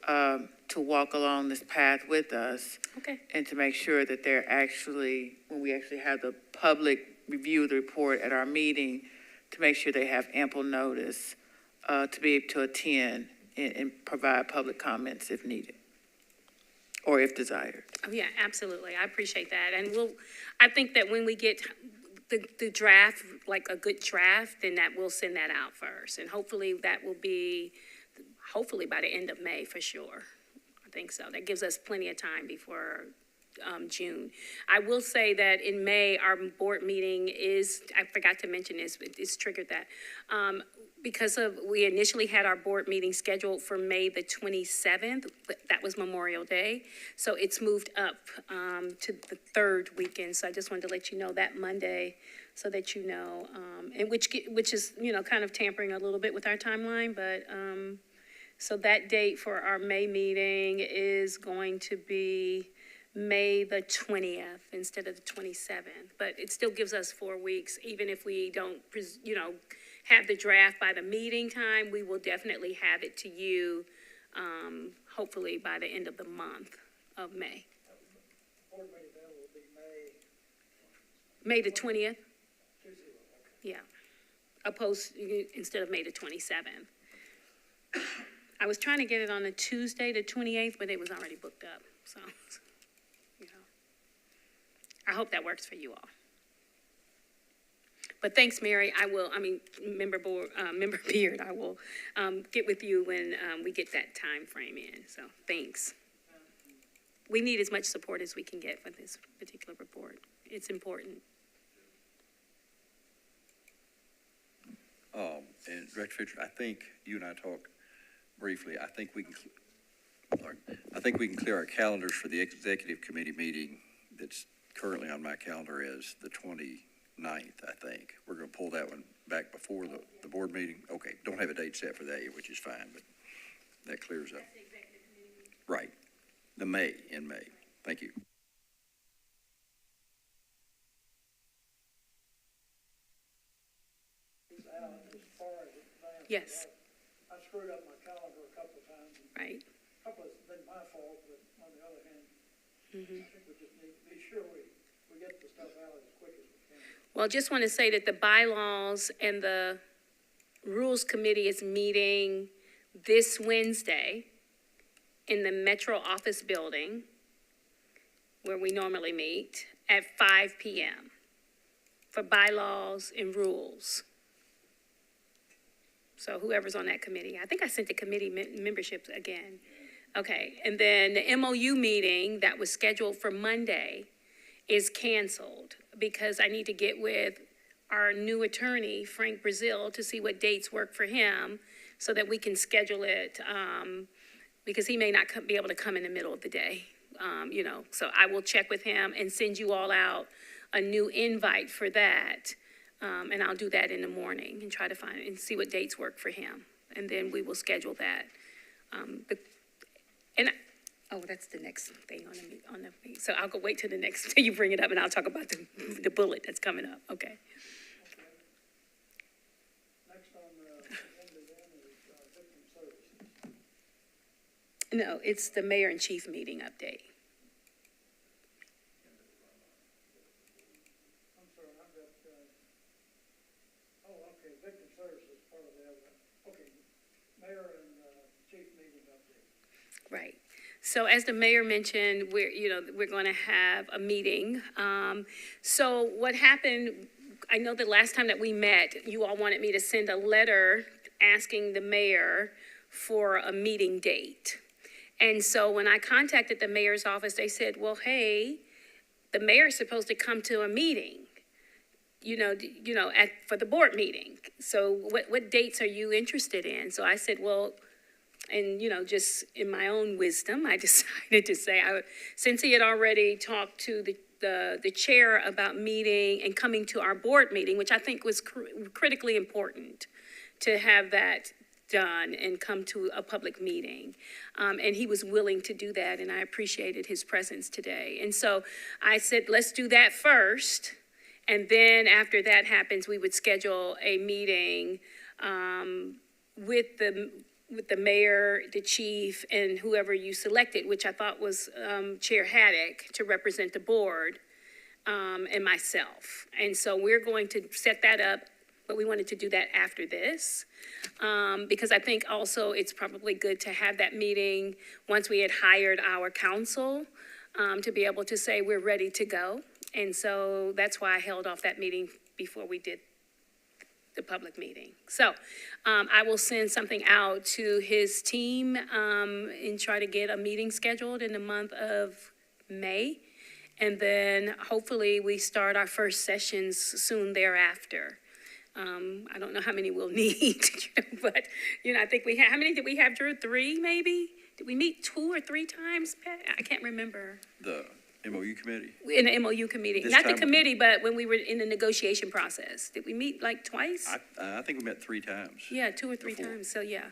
to walk along this path with us. Okay. And to make sure that they're actually, when we actually have the public review of the report at our meeting, to make sure they have ample notice to be able to attend and provide public comments if needed or if desired. Oh, yeah, absolutely. I appreciate that. And I think that when we get the draft, like a good draft, then that we'll send that out first. And hopefully that will be, hopefully by the end of May for sure. I think so. That gives us plenty of time before June. I will say that in May, our board meeting is, I forgot to mention this, but it's triggered that. Because we initially had our board meeting scheduled for May the 27th, but that was Memorial Day. So it's moved up to the third weekend. So I just wanted to let you know that Monday so that you know, and which is, you know, kind of tampering a little bit with our timeline. But so that date for our May meeting is going to be May the 20th instead of the 27th. But it still gives us 4 weeks, even if we don't, you know, have the draft by the meeting time, we will definitely have it to you, hopefully by the end of the month of May. Board meeting then will be May the 20th? Yeah. Instead of May the 27th. I was trying to get it on a Tuesday, the 28th, but it was already booked up, so, you know. I hope that works for you all. But thanks, Mary. Member Beard, I will get with you when we get that time frame in, so thanks. We need as much support as we can get for this particular report. It's important. And Director Fisher, I think you and I talked briefly. I think we can clear our calendars for the executive committee meeting that's currently on my calendar as the 29th, I think. We're going to pull that one back before the board meeting. Okay, don't have a date set for that yet, which is fine, but that clears up. Right, in May. Thank you. Yes, I screwed up my calendar a couple of times. right. A couple of it's been my fault, but on the other hand, Mm-hmm. I think we just need to be sure we get the stuff out as quick as we can. Well, just want to say that the bylaws and the rules committee is meeting this Wednesday in the Metro office building where we normally meet at 5 p.m. for bylaws and rules. So whoever's on that committee, I think I sent the committee memberships again. Okay, and then the MOU meeting that was scheduled for Monday is canceled because I need to get with our new attorney, Frank Brazil, to see what dates work for him so that we can schedule it, because he may not be able to come in the middle of the day, So I will check with him and send you all out a new invite for that. And I'll do that in the morning and try to find and see what dates work for him. And then we will schedule that. That's the next thing on the, so I'll go wait till till you bring it up and I'll talk about the bullet that's coming up, okay? Next on the agenda then is victim services. No, it's the mayor and chief meeting update. I'm sorry, I've got, okay, victim services, part of the other. Okay, mayor and chief meeting update. Right. So as the mayor mentioned, we're going to have a meeting. So what happened, I know the last time that we met, you all wanted me to send a letter asking the mayor for a meeting date. And so when I contacted the mayor's office, they said, well, hey, the mayor's supposed to come to a meeting, for the board meeting. So what dates are you interested in? So I said, well, and, just in my own wisdom, I decided to say, since he had already talked to the chair about meeting and coming to our board meeting, which I think was critically important to have that done and come to a public meeting. And he was willing to do that, and I appreciated his presence today. And so I said, let's do that first. And then after that happens, we would schedule a meeting with the mayor, the chief, and whoever you selected, which I thought was Chair Haddock to represent the board, and myself. And so we're going to set that up, but we wanted to do that after this, because I think also it's probably good to have that meeting once we had hired our counsel, to be able to say we're ready to go. And so that's why I held off that meeting before we did the public meeting. So I will send something out to his team and try to get a meeting scheduled in the month of May. And then hopefully we start our first sessions soon thereafter. I don't know how many we'll need, but, I think we have, how many did we have, Drew? 3 maybe? Did we meet 2 or 3 times, Pat? I can't remember. The MOU committee? In the MOU committee, This not the time- committee, but when we were in the negotiation process. Did we meet like twice? I think we met 3 times. Yeah, 2 or 3 Before. times, so yeah.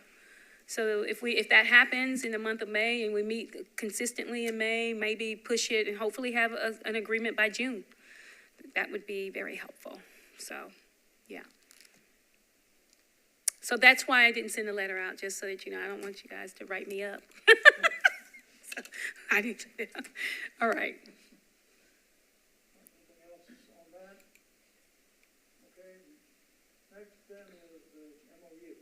So if that happens in the month of May and we meet consistently in May, maybe push it and hopefully have an agreement by June. That would be very helpful, so, yeah. So that's why I didn't send the letter out, just so that you know, I don't want you guys to write me up. So, I need to, all right. Anything else on that? Okay, next then is the MOU.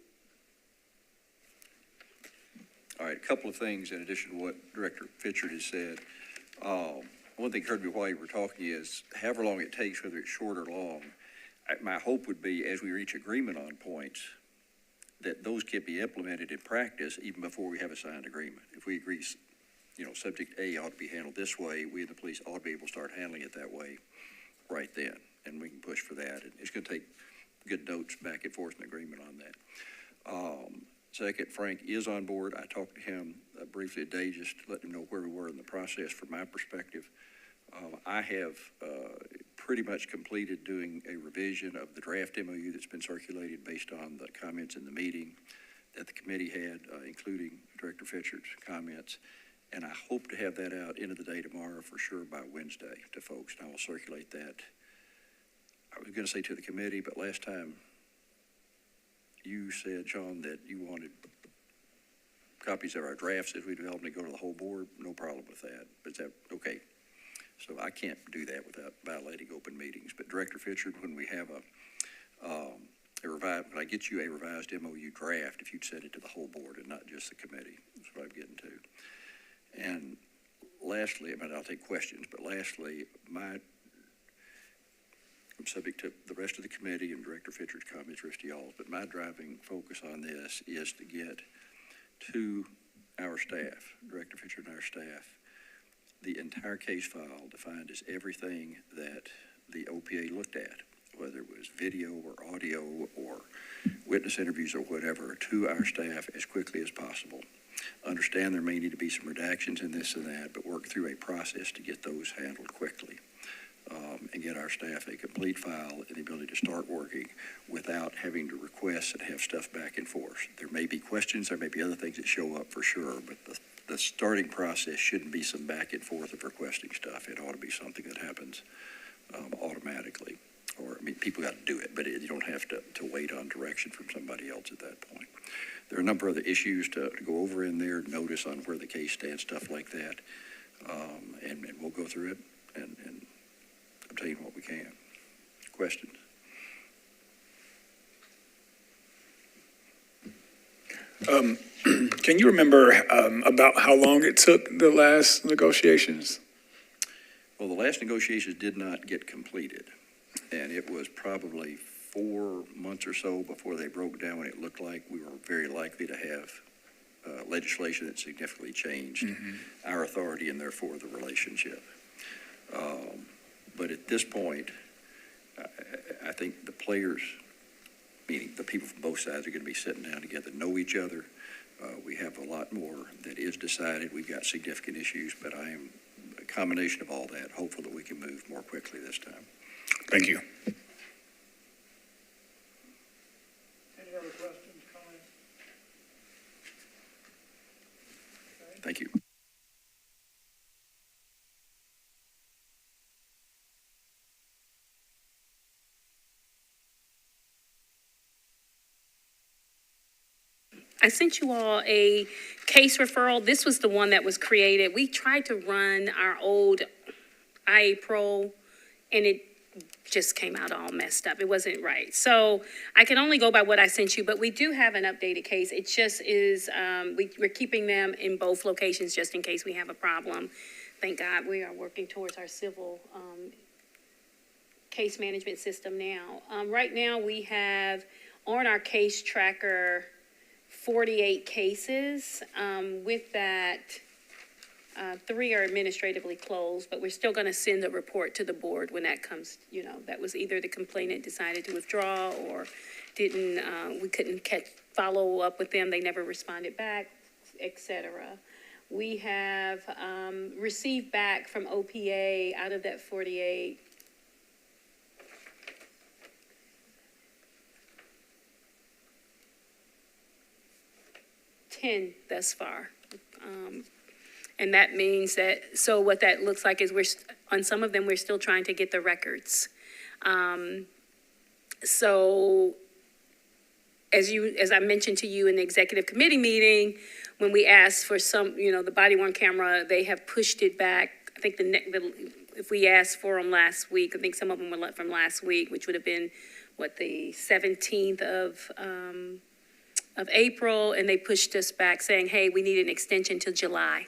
All right, a couple of things in addition to what Director Fitchard has said. One thing occurred to me while you were talking is, however long it takes, whether it's short or long, my hope would be, as we reach agreement on points, that those can be implemented in practice even before we have a signed agreement. If we agree, subject A ought to be handled this way, we and the police ought to be able to start handling it that way right then, and we can push for that. And it's going to take good notes back and forth and agreement on that. Second, Frank is on board. I talked to him briefly today, just to let him know where we were in the process from my perspective. I have pretty much completed doing a revision of the draft MOU that's been circulated based on the comments in the meeting that the committee had, including Director Fitchard's comments. And I hope to have that out end of the day tomorrow for sure by Wednesday to folks. And I will circulate that. I was going to say to the committee, but last time you said, Sean, that you wanted copies of our drafts as we develop and go to the whole board. No problem with that. But is that okay? So I can't do that without violating open meetings. But Director Fitchard, when we have when I get you a revised MOU draft, if you'd send it to the whole board and not just the committee, that's what I'm getting to. And lastly, I'll take questions, but lastly, I'm subject to the rest of the committee and Director Fitchard's comments, rest of y'all, but my driving focus on this is to get to our staff, Director Fitchard and our staff, the entire case file defined as everything that the OPA looked at, whether it was video or audio or witness interviews or whatever, to our staff as quickly as possible. Understand there may need to be some redactions in this and that, but work through a process to get those handled quickly. And get our staff a complete file and the ability to start working without having to request and have stuff back and forth. There may be questions, there may be other things that show up for sure, but the starting process shouldn't be some back and forth of requesting stuff. It ought to be something that happens automatically. Or, people got to do it, but you don't have to wait on direction from somebody else at that point. There are a number of other issues to go over in there, notice on where the case stands, stuff like that. And we'll go through it and obtain what we can. Questions? Can you remember about how long it took the last negotiations? Well, the last negotiations did not get completed, and it was probably 4 months or so before they broke down, and it looked like we were very likely to have legislation that significantly changed our authority and therefore the relationship. But at this point, I think the players, meaning the people from both sides, are going to be sitting down together, know each other. We have a lot more that is decided. We've got significant issues, but I am a combination of all that, hopeful that we can move more quickly this time. Thank you. Any other questions, comments? Okay. Thank you. I sent you all a case referral. This was the one that was created. We tried to run our old IA Pro, and it just came out all messed up. It wasn't right. So I can only go by what I sent you, but we do have an updated case. It just is, we're keeping them in both locations just in case we have a problem. Thank God we are working towards our civil case management system now. Right now we have on our case tracker 48 cases. With that, 3 are administratively closed, but we're still going to send a report to the board when that comes, that was either the complainant decided to withdraw or we couldn't follow up with them. They never responded back, etc. We have received back from OPA out of that 48, 10 thus far. And that means that, so what that looks like is on some of them, we're still trying to get the records. So as I mentioned to you in the executive committee meeting, when we asked for some, the body-worn camera, they have pushed it back. I think if we asked for them last week, I think some of them were from last week, which would have been, the 17th of April, and they pushed us back saying, hey, we need an extension till July,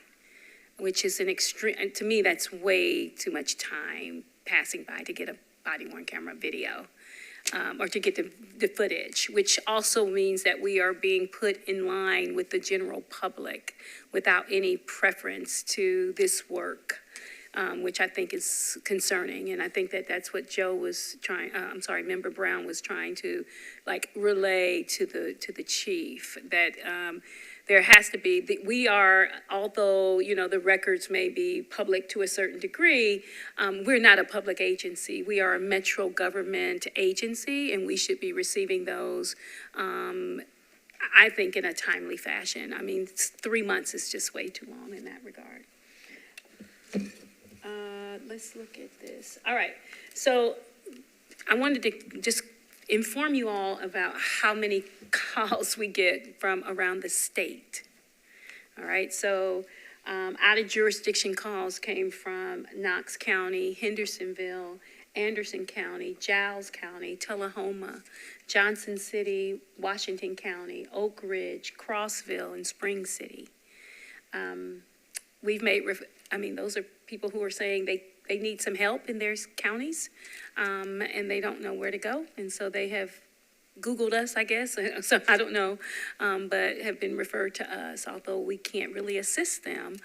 which is an extreme, to me, that's way too much time passing by to get a body-worn camera video. Or to get the footage, which also means that we are being put in line with the general public without any preference to this work, which I think is concerning. And I think that that's what Joe was Member Brown was trying to relay to the chief, that there has to be, we are, although, the records may be public to a certain degree, we're not a public agency. We are a metro government agency, and we should be receiving those, I think, in a timely fashion. I mean, 3 months is just way too long in that regard. Let's look at this. All right, so I wanted to just inform you all about how many calls we get from around the state. All right, so out of jurisdiction calls came from Knox County, Hendersonville, Anderson County, Giles County, Tullahoma, Johnson City, Washington County, Oak Ridge, Crossville, and Spring City. We've made, those are people who are saying they need some help in their counties, and they don't know where to go. And so they have Googled us, I guess, so I don't know, but have been referred to us, although we can't really assist them.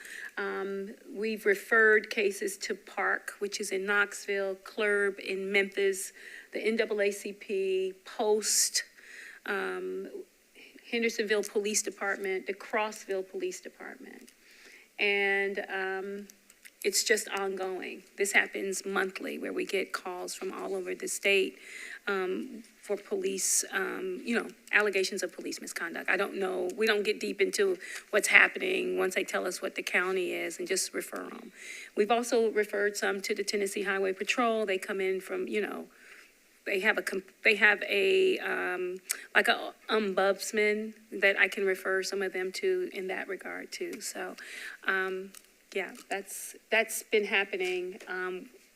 We've referred cases to Park, which is in Knoxville, Club in Memphis, the NAACP, Post, Hendersonville Police Department, the Crossville Police Department. And it's just ongoing. This happens monthly, where we get calls from all over the state for police, allegations of police misconduct. I don't know. We don't get deep into what's happening once they tell us what the county is, and just refer them. We've also referred some to the Tennessee Highway Patrol. They come in from, they have a ombudsman that I can refer some of them to in that regard too. So, yeah, that's been happening,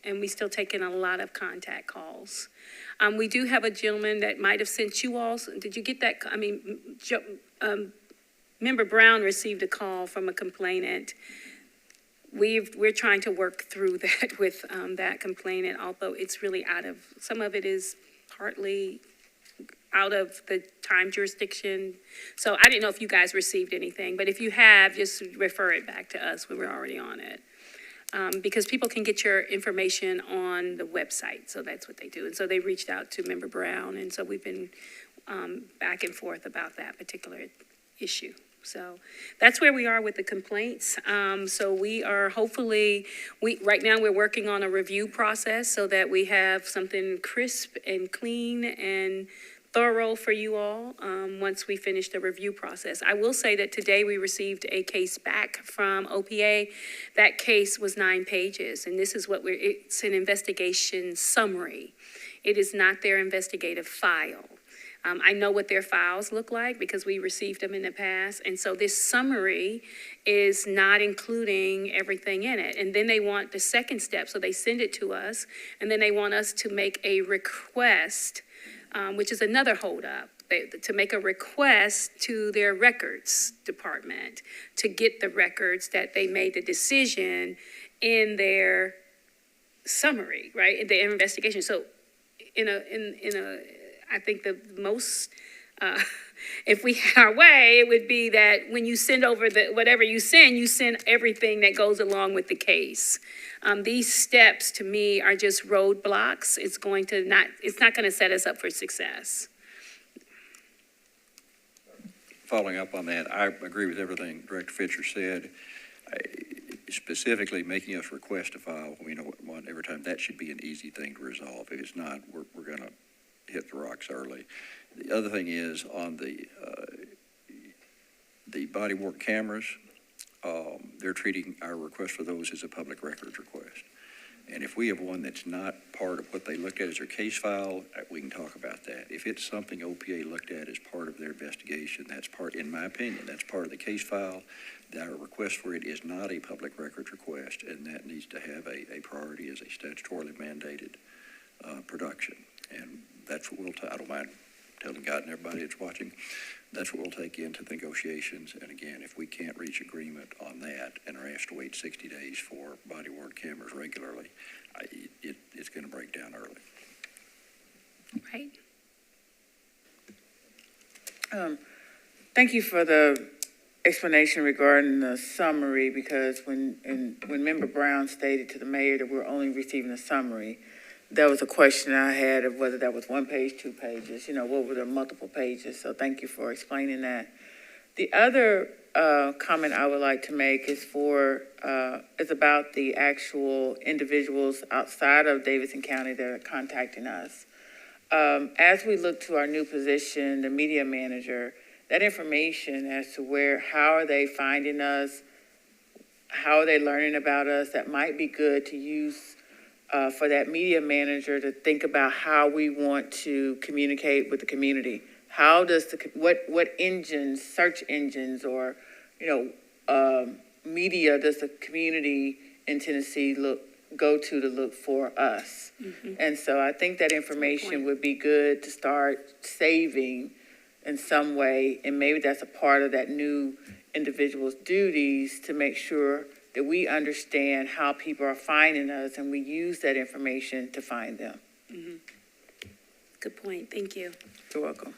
and we still taking a lot of contact calls. We do have a gentleman that might have sent you all. Did you get that? Member Brown received a call from a complainant. We're trying to work through that with that complainant, although it's really some of it is partly out of the time jurisdiction. So I didn't know if you guys received anything, but if you have, just refer it back to us when we're already on it. Because people can get your information on the website, so that's what they do. And so they reached out to Member Brown, and so we've been back and forth about that particular issue. So that's where we are with the complaints. So we are right now we're working on a review process so that we have something crisp and clean and thorough for you all once we finish the review process. I will say that today we received a case back from OPA. That case was 9 pages, and this is it's an investigation summary. It is not their investigative file. I know what their files look like because we received them in the past. And so this summary is not including everything in it. And then they want the second step. So they send it to us, and then they want us to make a request, which is another holdup, to make a request to their records department to get the records that they made the decision in their summary, right, in the investigation. So I think the most, if we had our way, it would be that when you send over whatever you send everything that goes along with the case. These steps, to me, are just roadblocks. It's not going to set us up for success. Following up on that, I agree with everything Director Fisher said. Specifically making us request a file, every time, that should be an easy thing to resolve. If it's not, we're going to hit the rocks early. The other thing is on the body-worn cameras, they're treating our request for those as a public records request. And if we have one that's not part of what they looked at as their case file, we can talk about that. If it's something OPA looked at as part of their investigation, that's part, in my opinion, that's part of the case file. Our request for it is not a public records request, and that needs to have a priority as a statutorily mandated production. And that's what I don't mind telling God and everybody that's watching, that's what we'll take into the negotiations. And again, if we can't reach agreement on that and are asked to wait 60 days for body-worn cameras regularly, it's going to break down early. Right. Thank you for the explanation regarding the summary, because when Member Brown stated to the mayor that we're only receiving a summary, that was a question I had of whether that was 1 page, 2 pages, what were the multiple pages? So thank you for explaining that. The other comment I would like to make is about the actual individuals outside of Davidson County that are contacting us. As we look to our new position, the media manager, that information as to how are they finding us, how are they learning about us, that might be good to use for that media manager to think about how we want to communicate with the community. How does what engines, search engines, or media does the community in Tennessee go to look for us? Mm-hmm. And so I think that information would be good to start saving in some way, and maybe that's a part of that new individual's duties to make sure that we understand how people are finding us, and we use that information to find them. Mm-hmm. Good point. Thank you. You're welcome.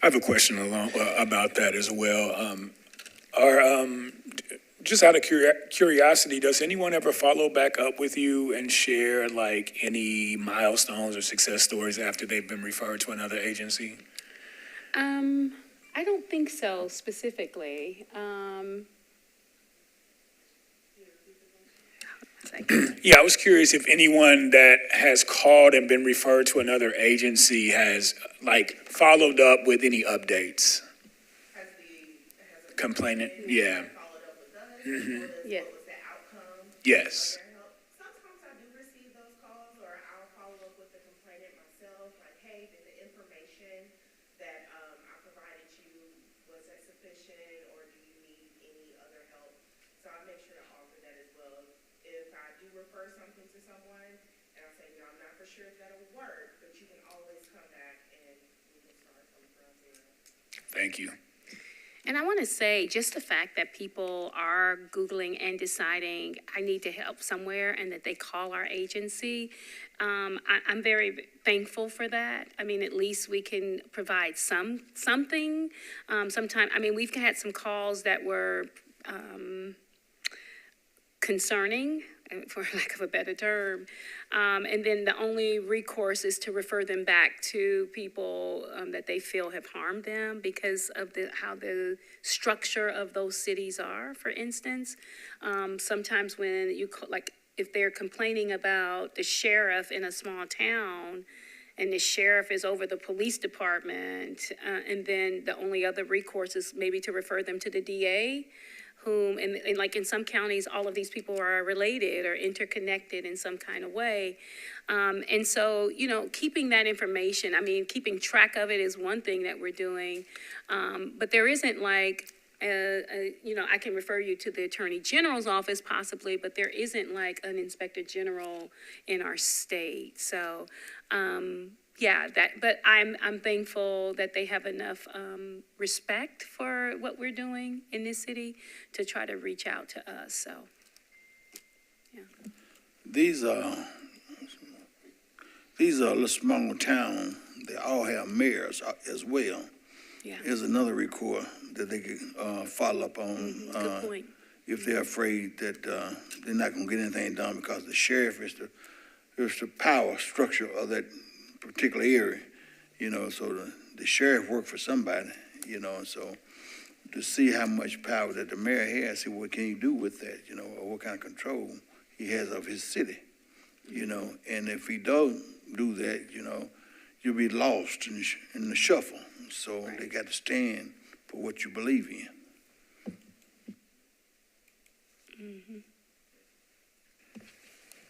I have a question about that as well. Just out of curiosity, does anyone ever follow back up with you and share like any milestones or success stories after they've been referred to another agency? I don't think so specifically. Yeah, I was curious if anyone that has called and been referred to another agency has like followed up with any updates. Has the Complainant, yeah. followed up with us? Mm-hmm. Yeah. What was the outcome? Yes. Sometimes I do receive those calls, or I'll follow up with the complainant myself, like, hey, did the information that I provided you, was that sufficient, or do you need any other help? So I make sure to offer that as well. If I do refer something to someone, and I say, I'm not for sure if that'll work, but you can always come back and we can start from ground zero. Thank you. And I want to say just the fact that people are Googling and deciding I need to help somewhere and that they call our agency, I'm very thankful for that. I mean, at least we can provide something. Sometimes, I mean, we've had some calls that were concerning, for lack of a better term. And then the only recourse is to refer them back to people that they feel have harmed them because of how the structure of those cities are, for instance. Sometimes when if they're complaining about the sheriff in a small town, and the sheriff is over the police department, and then the only other recourse is maybe to refer them to the DA, and like in some counties, all of these people are related or interconnected in some kind of way. And so, keeping that information, I mean, keeping track of it is one thing that we're doing. But there isn't like, I can refer you to the Attorney General's office possibly, but there isn't like an Inspector General in our state. So, but I'm thankful that they have enough respect for what we're doing in this city to try to reach out to us. So, yeah. These are a little small town. They all have mayors as well. Yeah. Here's another record that they could follow up on. Good point. If they're afraid that they're not going to get anything done because the sheriff is the power structure of that particular area, so the sheriff worked for somebody, and so to see how much power that the mayor has, see what can you do with that, or what kind of control he has of his city, and if he don't do that, you'll be lost in the shuffle. So right. They got to stand for what you believe in.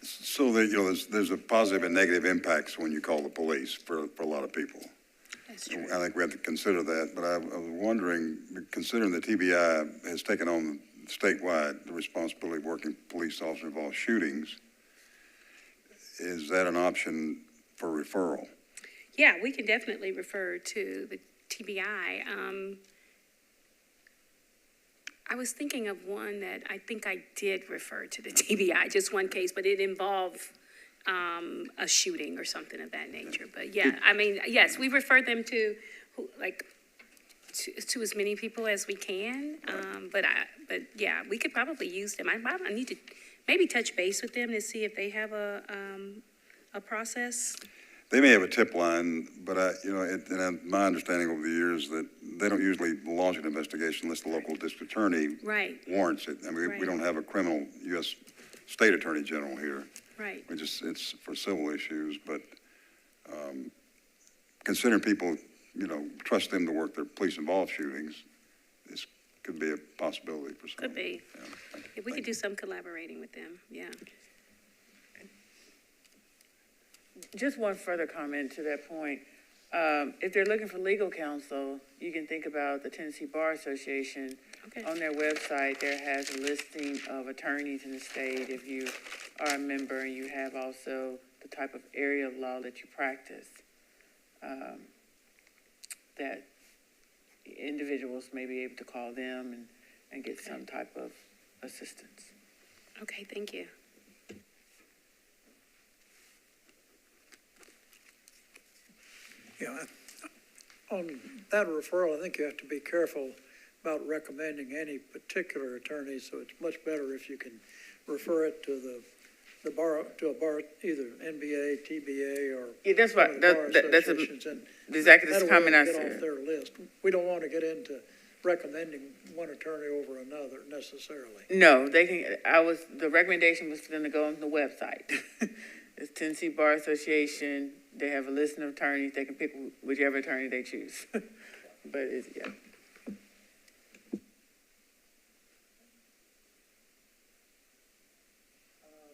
So that, there's a positive and negative impacts when you call the police for a lot of people. That's true. I think we have to consider that, but I was wondering, considering the TBI has taken on statewide the responsibility of working police officers involved shootings, is that an option for referral? Yeah, we can definitely refer to the TBI. I was thinking of one that I think I did refer to the TBI, just one case, but it involved a shooting or something of that nature. But yeah, I mean, yes, we refer them to to as many people as we can. But yeah, we could probably use them. I need to maybe touch base with them to see if they have a process. They may have a tip line, but my understanding over the years that they don't usually launch an investigation unless the local district attorney Right. warrants it. I mean, we Right. don't have a criminal U.S. state attorney general here. Right. It's for civil issues, but considering people, trust them to work their police-involved shootings, this could be a possibility for some. Could be. Yeah, If we could do some collaborating with them, yeah. Just one further comment to that point. If they're looking for legal counsel, you can think about the Tennessee Bar Association. Okay. On their website, there has a listing of attorneys in the state if you are a member, and you have also the type of area of law that you practice, that individuals may be able to call them and get some type of assistance. Okay, thank you. Yeah, on that referral, I think you have to be careful about recommending any particular attorney, so it's much better if you can refer it to the bar, to a bar, either NBA, TBA, or. Yeah, that's right. bar That's associations, and exactly this that'll comment I get said. off their list. We don't want to get into recommending one attorney over another necessarily. No, they can, the recommendation was for them to go on the website. It's Tennessee Bar Association, they have a list of attorneys, they can pick whichever attorney they choose. But it's, yeah.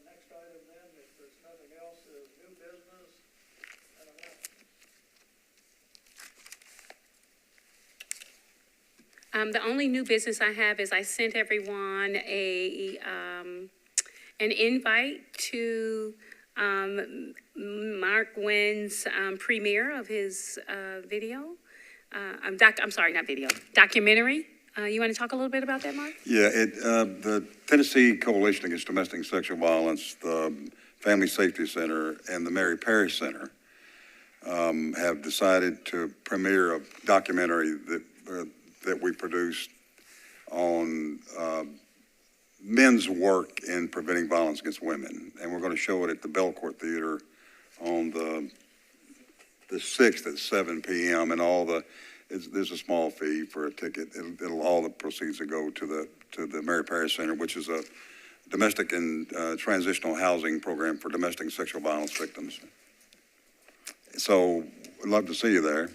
Next item then, if there's nothing else, is new business. The only new business I have is I sent everyone an invite to Mark Wynn's premiere of his video. I'm sorry, not video, documentary. You want to talk a little bit about that, Mark? Yeah, the Tennessee Coalition Against Domestic and Sexual Violence, the Family Safety Center, and the Mary Parrish Center have decided to premiere a documentary that we produced on men's work in preventing violence against women. And we're going to show it at the Belcourt Theater on the 6th at 7 p.m. And there's a small fee for a ticket. All the proceeds will go to the Mary Parrish Center, which is a domestic and transitional housing program for domestic and sexual violence victims. So we'd love to see you there.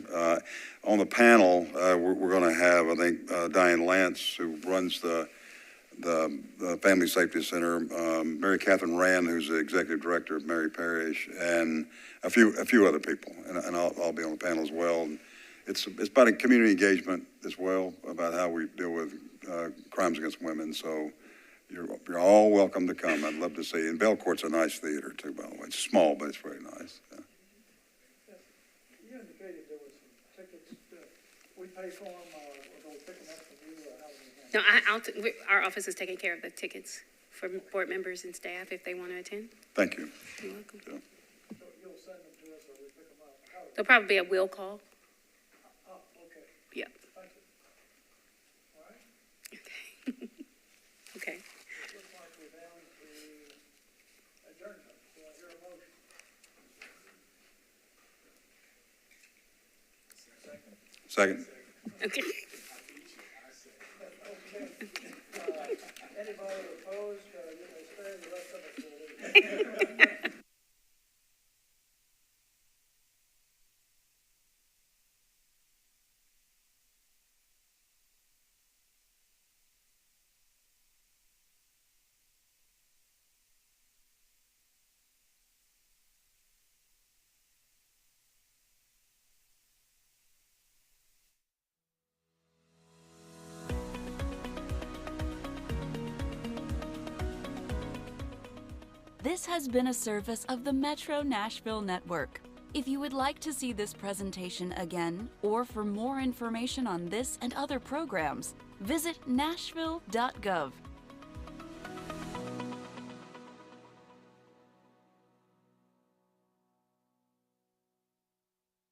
On the panel, we're going to have, I think, Diane Lance, who runs the Family Safety Center, Mary Catherine Rand, who's the executive director of Mary Parrish, and a few other people, and I'll be on the panel as well. And it's about a community engagement as well, about how we deal with crimes against women. So you're all welcome to come. I'd love to see you. And Belcourt's a nice theater too, by the way. It's small, but it's very nice. Yeah. You indicated there was some tickets that we pay for them, or they'll pick them up from you, or how do we handle it? No, our office is taking care of the tickets for board members and staff if they want to attend. Thank you. You're welcome. Yeah. So you'll send them to us, or we pick them up? There'll probably be a will call. Oh, okay, Yeah. thank you. All right, Okay. Okay. looks like we're down to adjournment. Do I hear a motion? Second. Okay. Anybody opposed, you may stay, the rest of us will leave. This has been a service of the Metro Nashville Network. If you would like to see this presentation again, or for more information on this and other programs, visit nashville.gov.